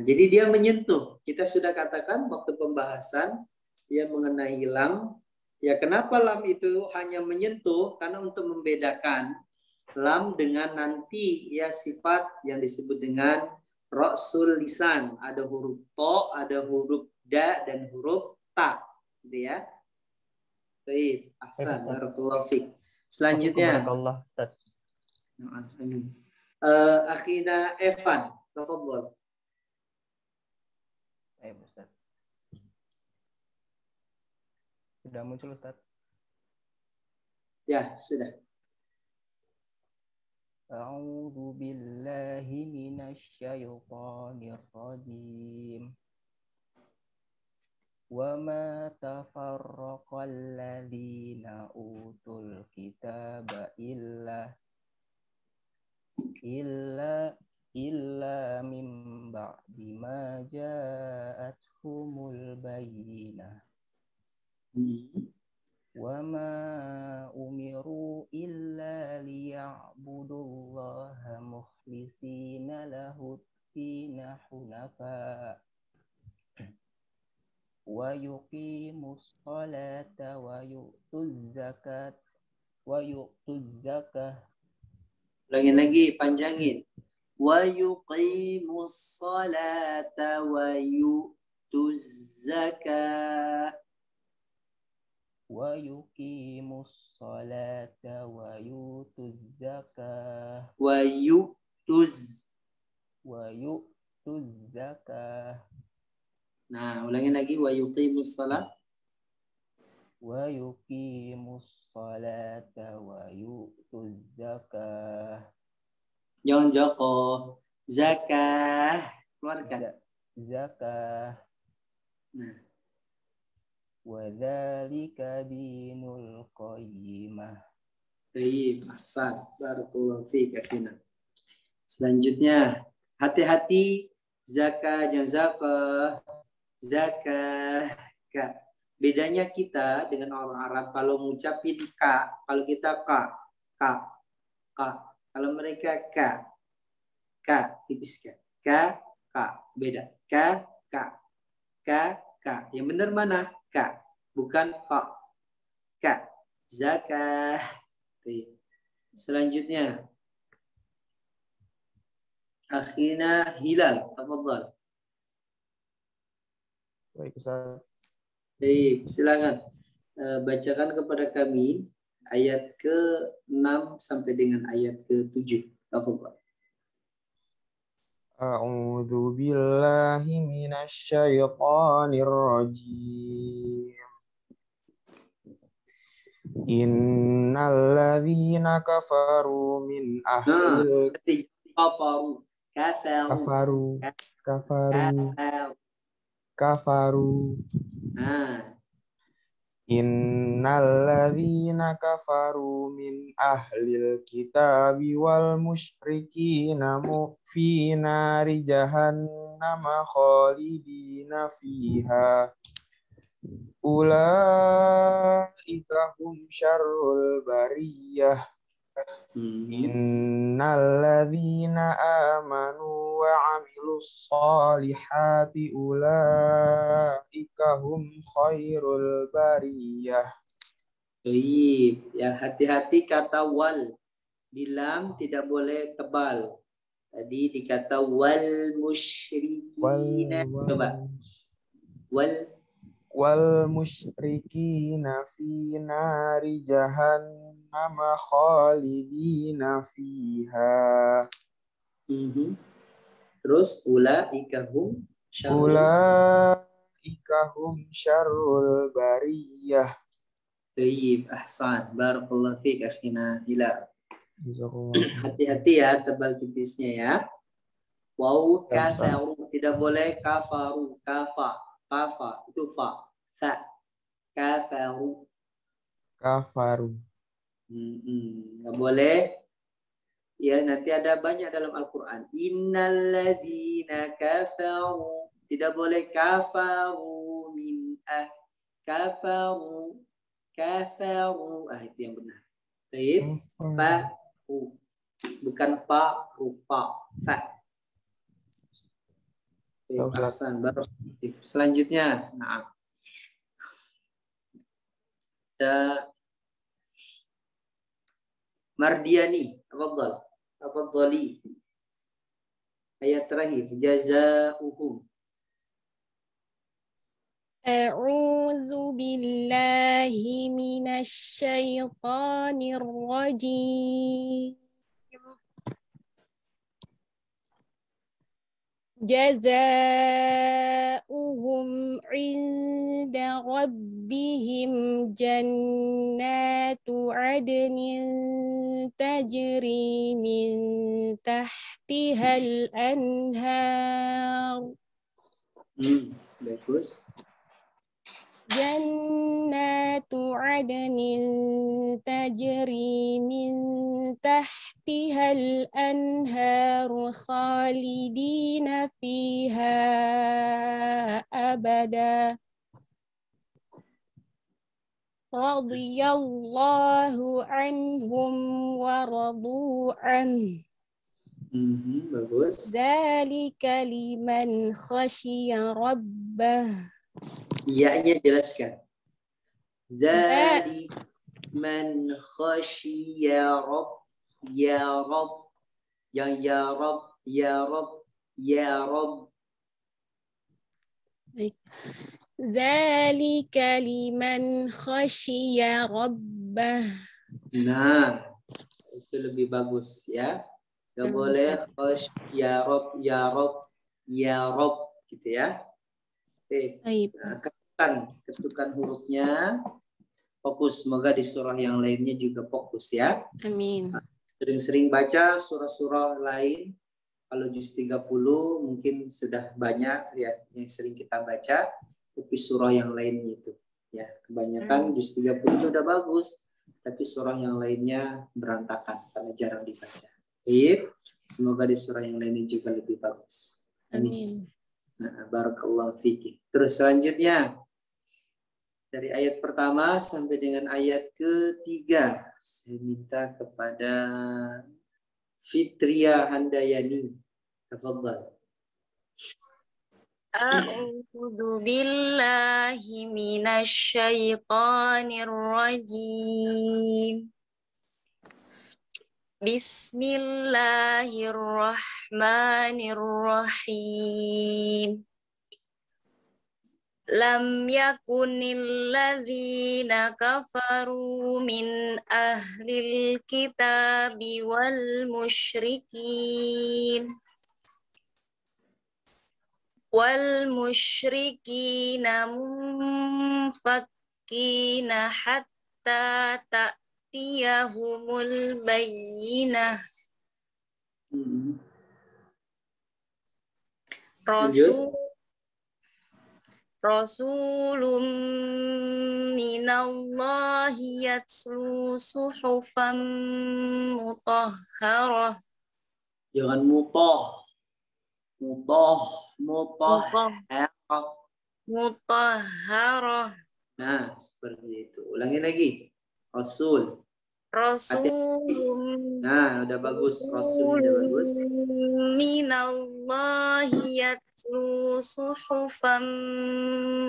Jadi dia menyentuh. Kita sudah katakan waktu pembahasan dia mengenai lam. Ya, kenapa lam itu hanya menyentuh? Karena untuk membedakan lam dengan nanti ya sifat yang disebut dengan ra'sul lisan. Ada huruf to, ada huruf da dan huruf ta, gitu ya. Baik, ahsan, barakallahu fiik. Selanjutnya. Barakallah, Ustaz. Akhina Evan, tafadhol. Ustaz. Sudah muncul, Ustaz? Ya, sudah. A'udzu billahi minasy syaithanir rajim. Wa ma tafarraqal ladzina utul kitaba illa illa min ba'di ma ja'atuhumul bayyinah. Wa ma umiru illa liya'budullaha mukhlisina lahu-d-dina hunafa wa yuqimus salata wa yu'tuz zakat wa yu'tuz zakah. Ulangi lagi, panjangin. Wa yuqimus salata wa yu'tuz zakah. Wa yuqimus salata wa yutuz zakah Wa yu'tuz. wa yu'tuz zakah Nah, ulangi lagi. Wa yuqimus salat. wa yuqimus salata wa yutuz zakah. Jangan joko. Zakah. Keluarkan. Zakah. Nah. Wa dzalika dinul qayyimah. Baik, ahsan. Barakallahu fiik akhina. Selanjutnya, hati-hati zakah dan zakah. Zakah. Bedanya kita dengan orang Arab kalau ngucapin ka, kalau kita ka. Kalau mereka ka tipiskan. Ka, beda. Ka. Yang benar mana? Ka, bukan ka. Ka. Zakah. Selanjutnya, akhina Hilal. Tafadhal. Baik, Ustaz. Baik, silakan bacakan kepada kami ayat ke-6 sampai dengan ayat ke-7. Tafadhal. A'udzu billahi minasy syaithanir rajim. Innal ladzina kafaru min ahlil kafaru. Innal ladzina kafaru min ahlil kitabi wal musyrikina fi nari jahannama khalidina fiha. Ulaika hum syarrul bariyah. Innal ladzina amanu wa 'amilus solihati ulaika hum khairul bariyah. Baik, ya hati-hati kata wal. Di lam tidak boleh tebal. Tadi dikata wal musyrikina. Coba. Wal musyrikina fi nari jahannama khalidina fiha. Terus ulaika hum syarrul bariyah. Baik, ahsan. Barakallahu fiik akhina Hilal. Hati-hati ya tebal tipisnya ya. Waw kafaru tidak boleh kafaru, kafa itu fa. Kafaru. Nggak boleh. Ya, nanti ada banyak dalam Al-Quran. Innalladzina kafaru. Tidak boleh kafaru min kafaru. Itu yang benar. Baik. Fa-u. Bukan pa-u-pa. Fa. Selanjutnya. Nah. Mardiani, tafadhali. Ayat terakhir, jazaa'uhum. A'udzu billahi minasy syaithanir rajim. Jazaa'uhum 'inda rabbihim jannatu 'adnin tajri min tahtihal anhar. Bagus. جنات عدن تجري من تحتها الأنهار خالدين فيها أبدا رضي الله عنهم ورضوا عنه Bagus. ذلك لمن خشي ربه. Iya-nya jelaskan. Dzalik man khasyiya rabb, ya rabb, yang ya rabb, ya rabb, ya rabb. ذلك لمن خشي ربه. Nah, itu lebih bagus ya. Gak boleh ya rob, ya rob, ya rob gitu ya. Oke. Nah, ketukan hurufnya, fokus. Semoga di surah yang lainnya juga fokus ya. Amin. Sering-sering baca surah-surah lain. Kalau juz 30 mungkin sudah banyak ya yang sering kita baca. Tapi surah yang lainnya itu ya kebanyakan juz 30 itu udah bagus. Tapi surah yang lainnya berantakan karena jarang dibaca. Baik, semoga di surah yang lainnya juga lebih bagus. Amin. Nah, barakallahu fiki. Terus selanjutnya dari ayat pertama sampai dengan ayat ketiga, saya minta kepada Fitria Handayani. Tafadhal. A'udzu billahi minasy syaithanir rajim. Bismillahirrahmanirrahim. Lam yakunil ladzina kafaru min ahlil kitabi wal musyrikin munfakkina hatta ta'tiyahumul bayyinah. Rasulun minallahi yatslu suhufan mutahharah. Jangan mutahharah. Nah, seperti itu. Ulangi lagi. Rasul. Nah, udah bagus. Rasul udah bagus. Minallahi yatlu suhufan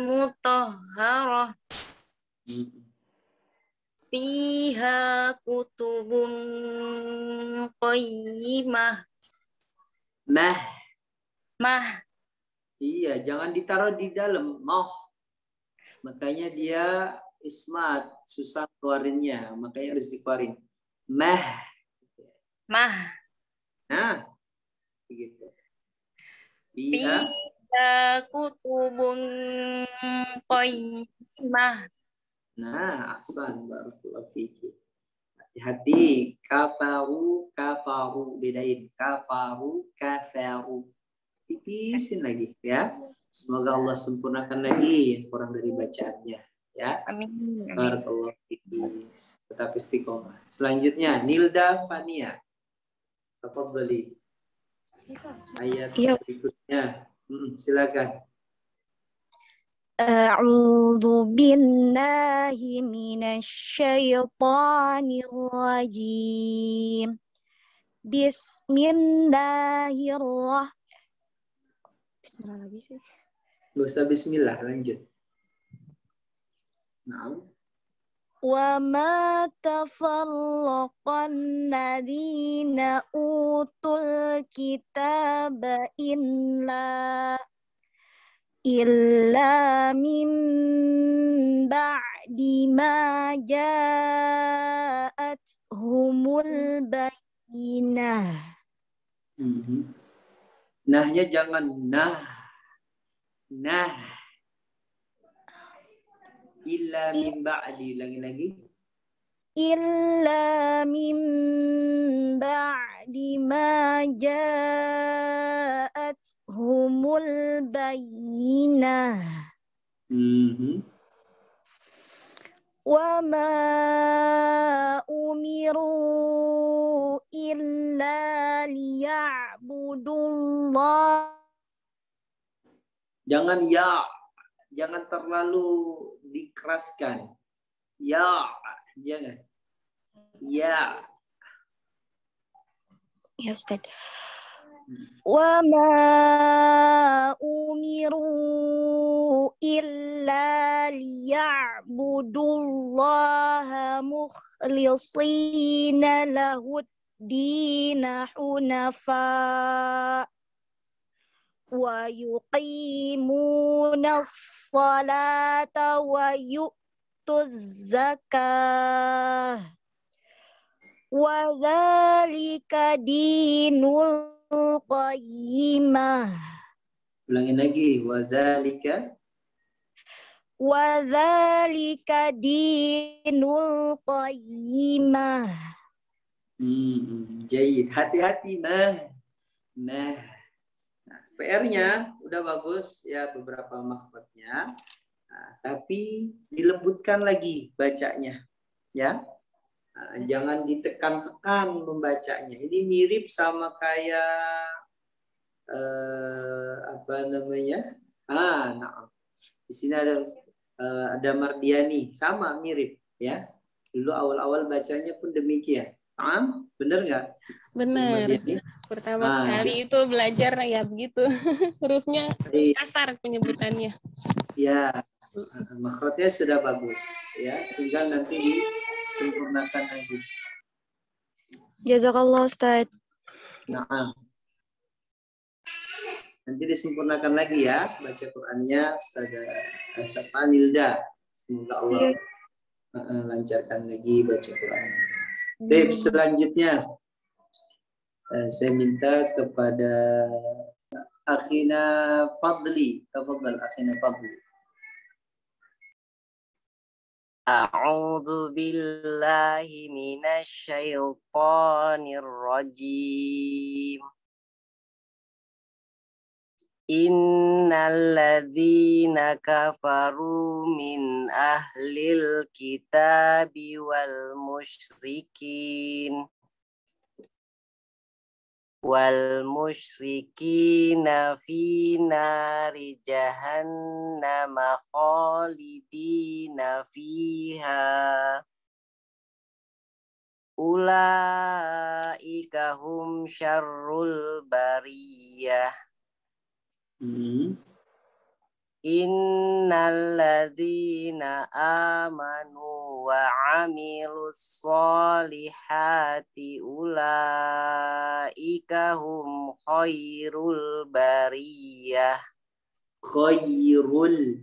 mutahharah. Fiha kutubun qayyimah. Mah. Iya, jangan ditaruh di dalam. Makanya dia ismat, susah keluarinnya. Makanya harus dikeluarin. Nah, begitu. Fiha kutubun qayyimah. Nah, ahsan, barakallahu fiki. Hati-hati, kafaru, bedain. Kafaru. Tipisin lagi ya. Semoga Allah sempurnakan lagi yang kurang dari bacaannya ya. Amin. Barakallahu fiki. Tetap istiqomah. Selanjutnya Nilda Fania. Tafadhali. Ayat berikutnya. Silakan. A'udzu billahi minasy syaithanir rajim. Bismillahirrahmanirrahim. Bismillah lagi sih. Gak usah bismillah, lanjut. Nah. Wa ma tafarraqan ladzina utul kitaba illa min ba'di ma ja'athumul bayyinah. Nahnya jangan nah. Illa min ba'di, lagi. Illa min ba'di ma ja'athumul bayyinah. wa ma umiru illa liya'budullah. Jangan jangan terlalu dikeraskan. Jangan. Ya. Ya Ustaz. Wa ma umiru illa liya'budullaha mukhlishina lahud-dina hunafa wa yuqimuna as-salata wa yu'tuz zakah wa dzalika dinul qayyimah. Ulangin lagi. Wa dzalika dinul qayyimah. Jayid. Hati-hati Nah, PR-nya udah bagus ya, beberapa makhrajnya. Nah, tapi dilembutkan lagi bacanya ya. Nah, jangan ditekan-tekan membacanya. Ini mirip sama kayak apa namanya? Nah. Di sini ada Mardiani, sama mirip ya. Dulu awal-awal bacanya pun demikian. Bener nggak? Benar. Pertama kali itu belajar ya begitu. Hurufnya kasar penyebutannya. Ya, makhrajnya sudah bagus ya. Tinggal nanti disempurnakan lagi. Jazakallah Ustaz. Nah, nanti disempurnakan lagi ya baca Qur'annya Ustazah Nilda. Semoga Allah lancarkan lagi baca Qur'an. Tips selanjutnya saya minta kepada Akhina Fadli. Tafadhal Akhina Fadli. A'udzu billahi minasy syaithanir rajim. Innal ladzina kafaru min ahlil kitabi wal musyrikina fi nari jahannama khalidina fiha ulaika hum syarrul bariyah. Innal ladzina amanu wa amilus solihati ulaika hum khairul bariyah. Khairul.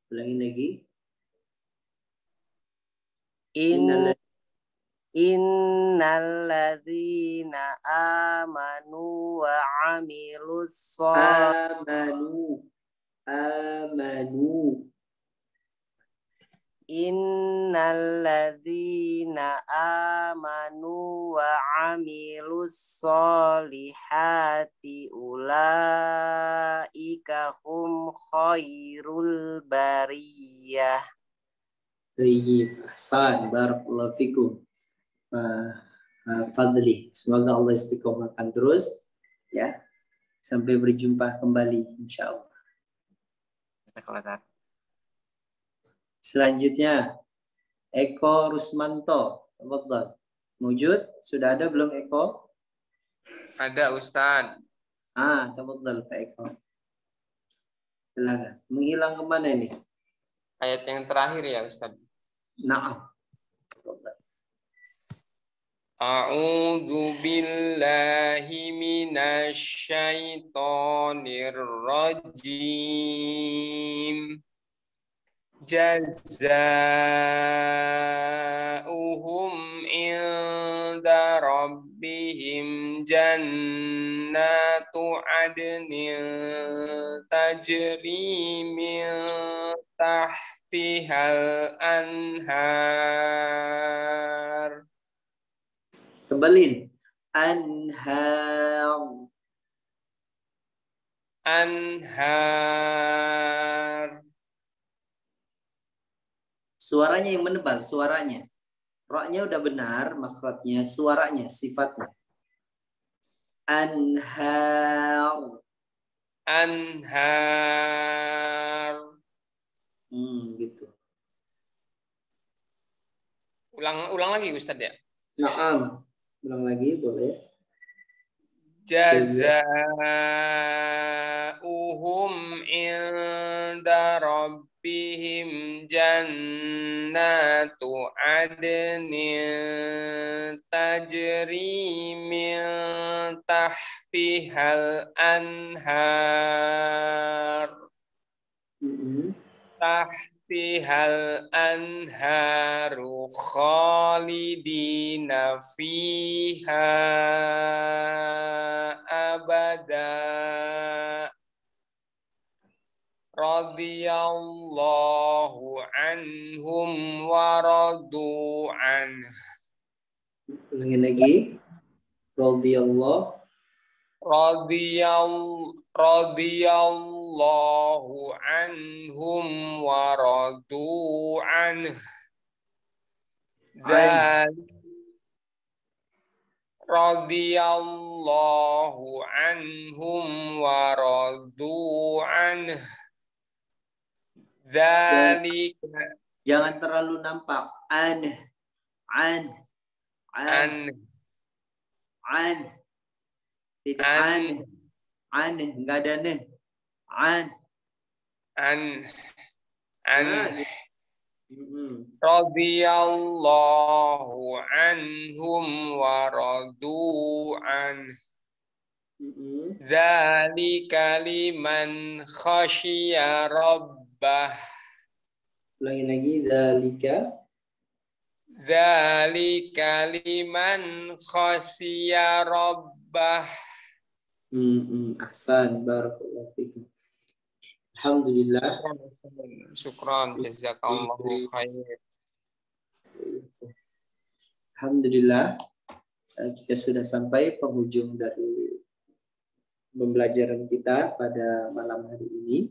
Ulangin lagi. Innal ladzina amanu wa amilus amanu. Innal ladzina amanu wa amilus solihati ulaika hum khairul bariyah. Baik, ahsan, barakallahu fikum. Fadli, semoga Allah istiqomahkan terus ya sampai berjumpa kembali insyaallah. Selanjutnya Eko Rusmanto, tafadhal. Mujud, sudah ada belum Eko? Ada Ustaz. Tafadhal Pak Eko. Silakan. Menghilang kemana ini? Ayat yang terakhir ya Ustaz. Na'am. A'udzu billahi minasy syaithanir rajim. Jazaa'uhum inda rabbihim jannatu adnin tajri min tahtihal anhar. Kembali. Anhar. Suaranya yang menebal, suaranya. Ra-nya udah benar, makhrajnya, suaranya, sifatnya. Anhar. Anhar. Gitu. Ulang lagi Ustadz ya. Naam. Ulang lagi boleh. Jazaa'uhum inda rabbihim jannatu adnin tajri min tahtihal anhar. Tahtihal anharu khalidina fiha abada. Radiyallahu anhum wa radu anhu. Ulangi lagi. Radiyallahu anhum wa radu anhu. Radiyallahu anhum wa radu anhu. Zalika. Jangan terlalu nampak. An. Tidak an. Enggak ada nih. Radiyallahu anhum wa radu anhu. Zalika liman khasyiya rabbah. Ulangi lagi. Zalika liman khasyiya rabbah. Ahsan, barakallahu fikum. Alhamdulillah. Syukran, jazakallahu khair. Alhamdulillah, kita sudah sampai penghujung dari pembelajaran kita pada malam hari ini.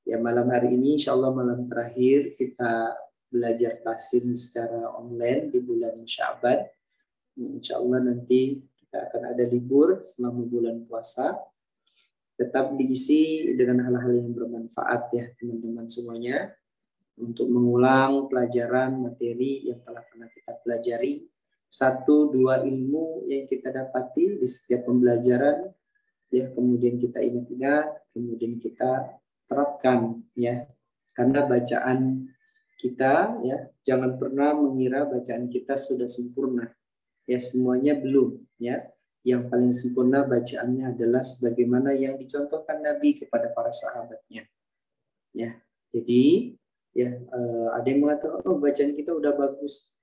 Ya, malam hari ini insya Allah malam terakhir kita belajar tahsin secara online di bulan Sya'ban. Insya Allah nanti kita akan ada libur selama bulan puasa. Tetap diisi dengan hal-hal yang bermanfaat ya teman-teman semuanya. Untuk mengulang pelajaran materi yang telah pernah kita pelajari. 1-2 ilmu yang kita dapati di setiap pembelajaran. Ya, kemudian kita ingat-ingat, kemudian kita terapkan ya. Karena bacaan kita ya jangan pernah mengira bacaan kita sudah sempurna. Ya, semuanya belum ya. Yang paling sempurna bacaannya adalah sebagaimana yang dicontohkan Nabi kepada para sahabatnya. Ya, jadi ya ada yang mengatakan oh bacaan kita udah bagus,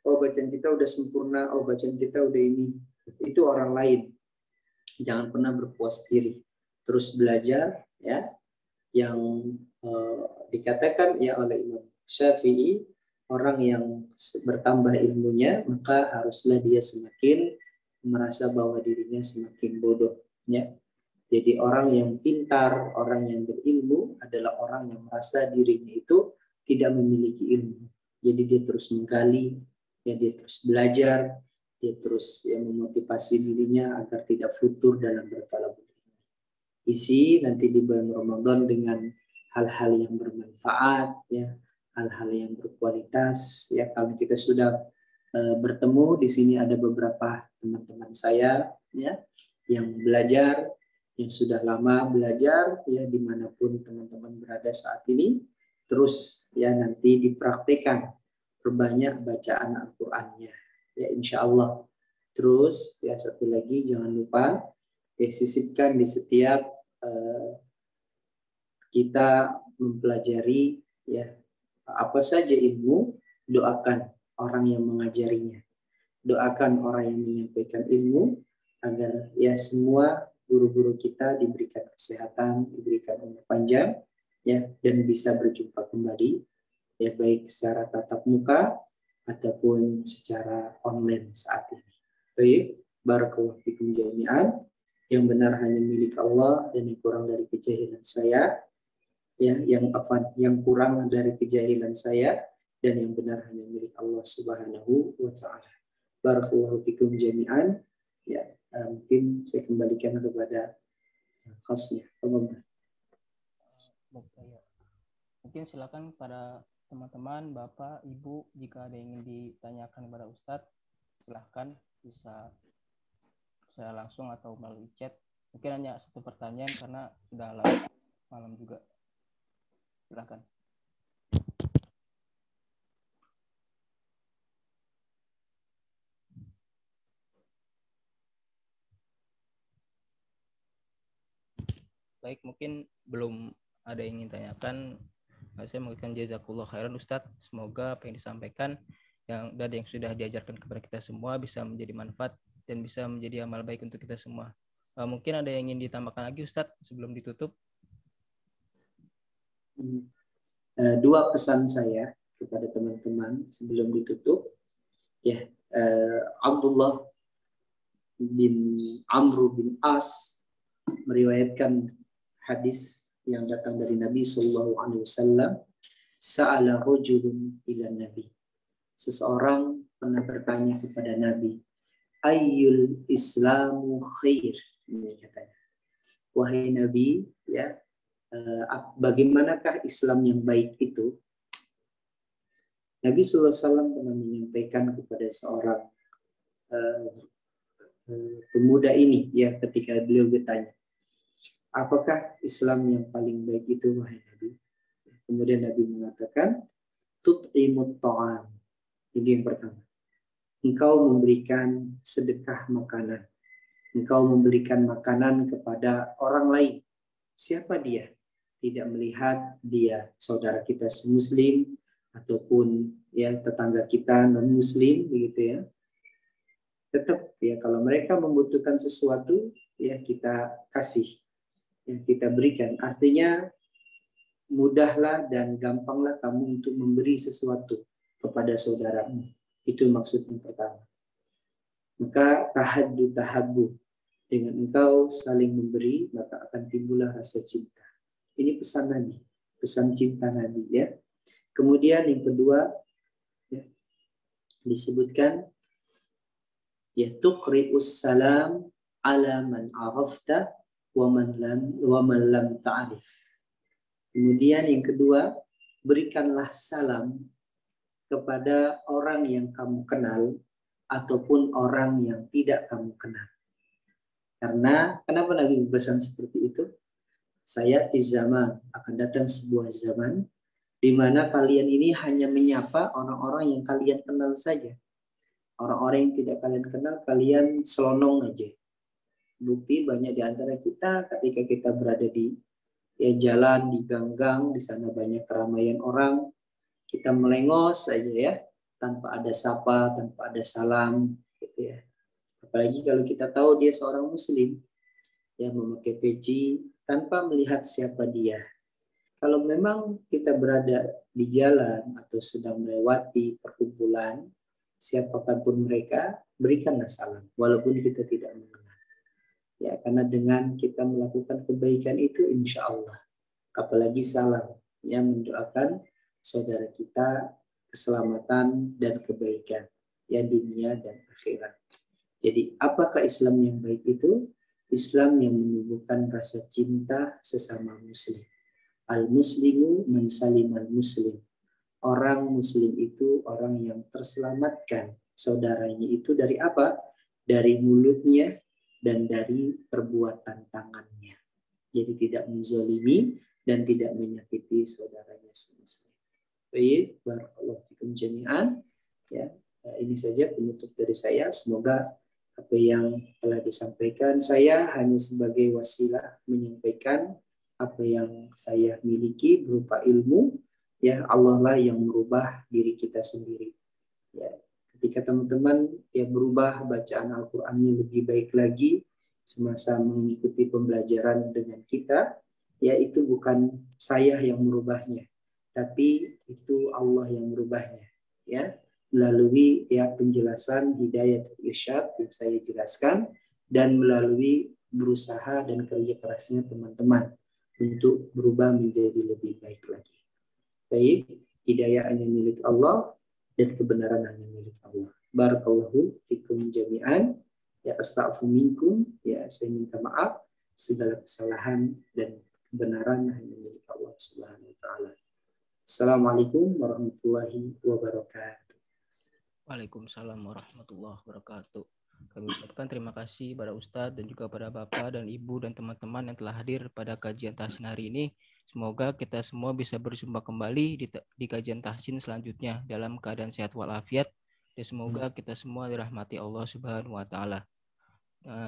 oh bacaan kita udah sempurna, oh bacaan kita udah ini. Itu orang lain. Jangan pernah berpuas diri. Terus belajar ya. Yang dikatakan ya oleh Imam Syafi'i, orang yang bertambah ilmunya maka haruslah dia semakin merasa bahwa dirinya semakin bodoh ya. Jadi orang yang pintar, orang yang berilmu adalah orang yang merasa dirinya itu tidak memiliki ilmu. Jadi dia terus menggali, ya dia terus belajar, dia terus ya memotivasi dirinya agar tidak futur dalam bertalabul ilmu. Isi nanti di bulan Ramadan dengan hal-hal yang bermanfaat ya, hal-hal yang berkualitas ya. Kalau kita sudah bertemu di sini ada beberapa teman-teman saya ya yang belajar, yang sudah lama belajar ya dimanapun teman-teman berada saat ini, terus ya nanti dipraktikkan, perbanyak bacaan Al-Qur'annya ya insya Allah. Terus ya satu lagi jangan lupa ya sisipkan di setiap kita mempelajari ya apa saja ilmu, doakan orang yang mengajarinya, doakan orang yang menyampaikan ilmu agar ya semua guru-guru kita diberikan kesehatan, diberikan umur panjang ya dan bisa berjumpa kembali ya baik secara tatap muka ataupun secara online saat ini. Baik, barakallahu fikum jami'an. Yang benar hanya milik Allah dan yang kurang dari kejahilan saya ya, yang kurang dari kejahilan saya dan yang benar hanya milik Allah Subhanahu wa taala. Barakallahu fikum jami'an. Ya, mungkin saya kembalikan kepada khasnya. Mungkin silakan pada teman-teman, Bapak, Ibu, jika ada yang ingin ditanyakan kepada Ustadz, silahkan bisa langsung atau melalui chat. Mungkin hanya satu pertanyaan karena sudah malam juga. Silahkan. Baik, mungkin belum ada yang ingin tanyakan. Saya mengucapkan jazakallah khairan Ustadz. Semoga apa yang disampaikan dan yang sudah diajarkan kepada kita semua bisa menjadi manfaat dan bisa menjadi amal baik untuk kita semua. Mungkin ada yang ingin ditambahkan lagi Ustadz sebelum ditutup? Dua pesan saya kepada teman-teman sebelum ditutup. Ya, Abdullah bin Amr bin As meriwayatkan hadis yang datang dari Nabi Sallallahu Alaihi Wasallam. Sa'ala rajulun ila Nabi. Seseorang pernah bertanya kepada Nabi, ayyul islamu khair? Ini katanya. Wahai Nabi, ya, bagaimanakah Islam yang baik itu? Nabi Sallallahu Alaihi Wasallam pernah menyampaikan kepada seorang pemuda ini, ya, ketika beliau bertanya, apakah Islam yang paling baik itu, wahai Nabi? Kemudian Nabi mengatakan, tut'imut ta'am. Ini yang pertama. Engkau memberikan sedekah makanan. Engkau memberikan makanan kepada orang lain. Siapa dia? Tidak melihat dia saudara kita semuslim ataupun ya tetangga kita non-muslim, begitu ya. Tetap ya, kalau mereka membutuhkan sesuatu, ya kita kasih, yang kita berikan. Artinya mudahlah dan gampanglah kamu untuk memberi sesuatu kepada saudaramu. Itu maksud yang pertama. Maka tahaddu tahabbu, dengan engkau saling memberi maka akan timbullah rasa cinta. Ini pesan Nabi, pesan cinta Nabi, ya. Kemudian yang kedua, ya, disebutkan ya tuqri'us salam ala man arafta wa man lam ta'rif. Kemudian yang kedua, berikanlah salam kepada orang yang kamu kenal ataupun orang yang tidak kamu kenal. Karena kenapa Nabi berpesan seperti itu? Saya di zaman akan datang sebuah zaman di mana kalian ini hanya menyapa orang-orang yang kalian kenal saja. Orang-orang yang tidak kalian kenal, kalian selonong aja. Bukti banyak di antara kita ketika kita berada di jalan, di gang-gang, di sana banyak keramaian orang, kita melengos saja ya, tanpa ada sapa, tanpa ada salam, gitu ya. Apalagi kalau kita tahu dia seorang muslim yang memakai peci tanpa melihat siapa dia. Kalau memang kita berada di jalan atau sedang melewati perkumpulan, siapapun pun mereka, berikanlah salam walaupun kita tidak mengenal. Ya, karena dengan kita melakukan kebaikan itu insya Allah, apalagi salam yang mendoakan saudara kita keselamatan dan kebaikan ya dunia dan akhirat. Jadi apakah Islam yang baik itu? Islam yang menumbuhkan rasa cinta sesama muslim. Al-muslimu man salimal muslim. Orang muslim itu orang yang terselamatkan saudaranya itu dari apa? Dari mulutnya dan dari perbuatan tangannya. Jadi tidak menzalimi dan tidak menyakiti saudaranya semuslim. Baik, barakallahu fikum jami'an. Ya, ini saja penutup dari saya. Semoga apa yang telah disampaikan, saya hanya sebagai wasilah menyampaikan apa yang saya miliki berupa ilmu. Ya, Allah lah yang merubah diri kita sendiri. Ya, ketika teman-teman ya berubah bacaan Al-Qur'annya lebih baik lagi semasa mengikuti pembelajaran dengan kita, ya itu bukan saya yang merubahnya, tapi itu Allah yang merubahnya, ya melalui ya penjelasan hidayah irsyad yang saya jelaskan dan melalui berusaha dan kerja kerasnya teman-teman untuk berubah menjadi lebih baik lagi. Baik, hidayah hanya milik Allah dan kebenaran hanya milik Allah. Barakallahu fikum jami'an. Ya astaghfiru minkum, ya saya minta maaf segala kesalahan dan kebenaran hanya milik Allah Subhanahu wa taala. Assalamualaikum warahmatullahi wabarakatuh. Waalaikumsalam warahmatullahi wabarakatuh. Kami ucapkan terima kasih pada Ustadz dan juga pada Bapak dan Ibu dan teman-teman yang telah hadir pada kajian tahsin hari ini. Semoga kita semua bisa berjumpa kembali di kajian tahsin selanjutnya dalam keadaan sehat walafiat. Dan semoga kita semua dirahmati Allah Subhanahu wa taala.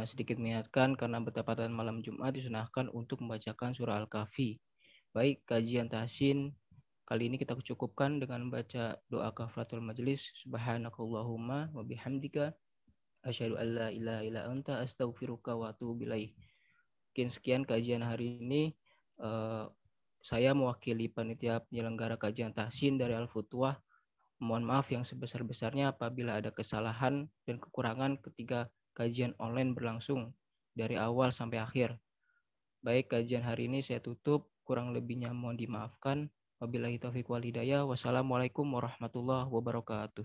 Sedikit mengingatkan karena bertepatan malam Jumat disunahkan untuk membacakan surah Al-Kahfi. Baik, kajian tahsin kali ini kita cukupkan dengan membaca doa kafaratul majelis. Subhanakallahumma wa bihamdika asyhadu an la ilaha illa anta astaghfiruka wa atubu ilaik. Sekian kajian hari ini. Saya mewakili panitia penyelenggara kajian tahsin dari Al-Futuwah. Mohon maaf yang sebesar-besarnya apabila ada kesalahan dan kekurangan ketika kajian online berlangsung dari awal sampai akhir. Baik, kajian hari ini saya tutup. Kurang lebihnya mohon dimaafkan. Wabillahi taufiq wal hidayah. Wassalamualaikum warahmatullahi wabarakatuh.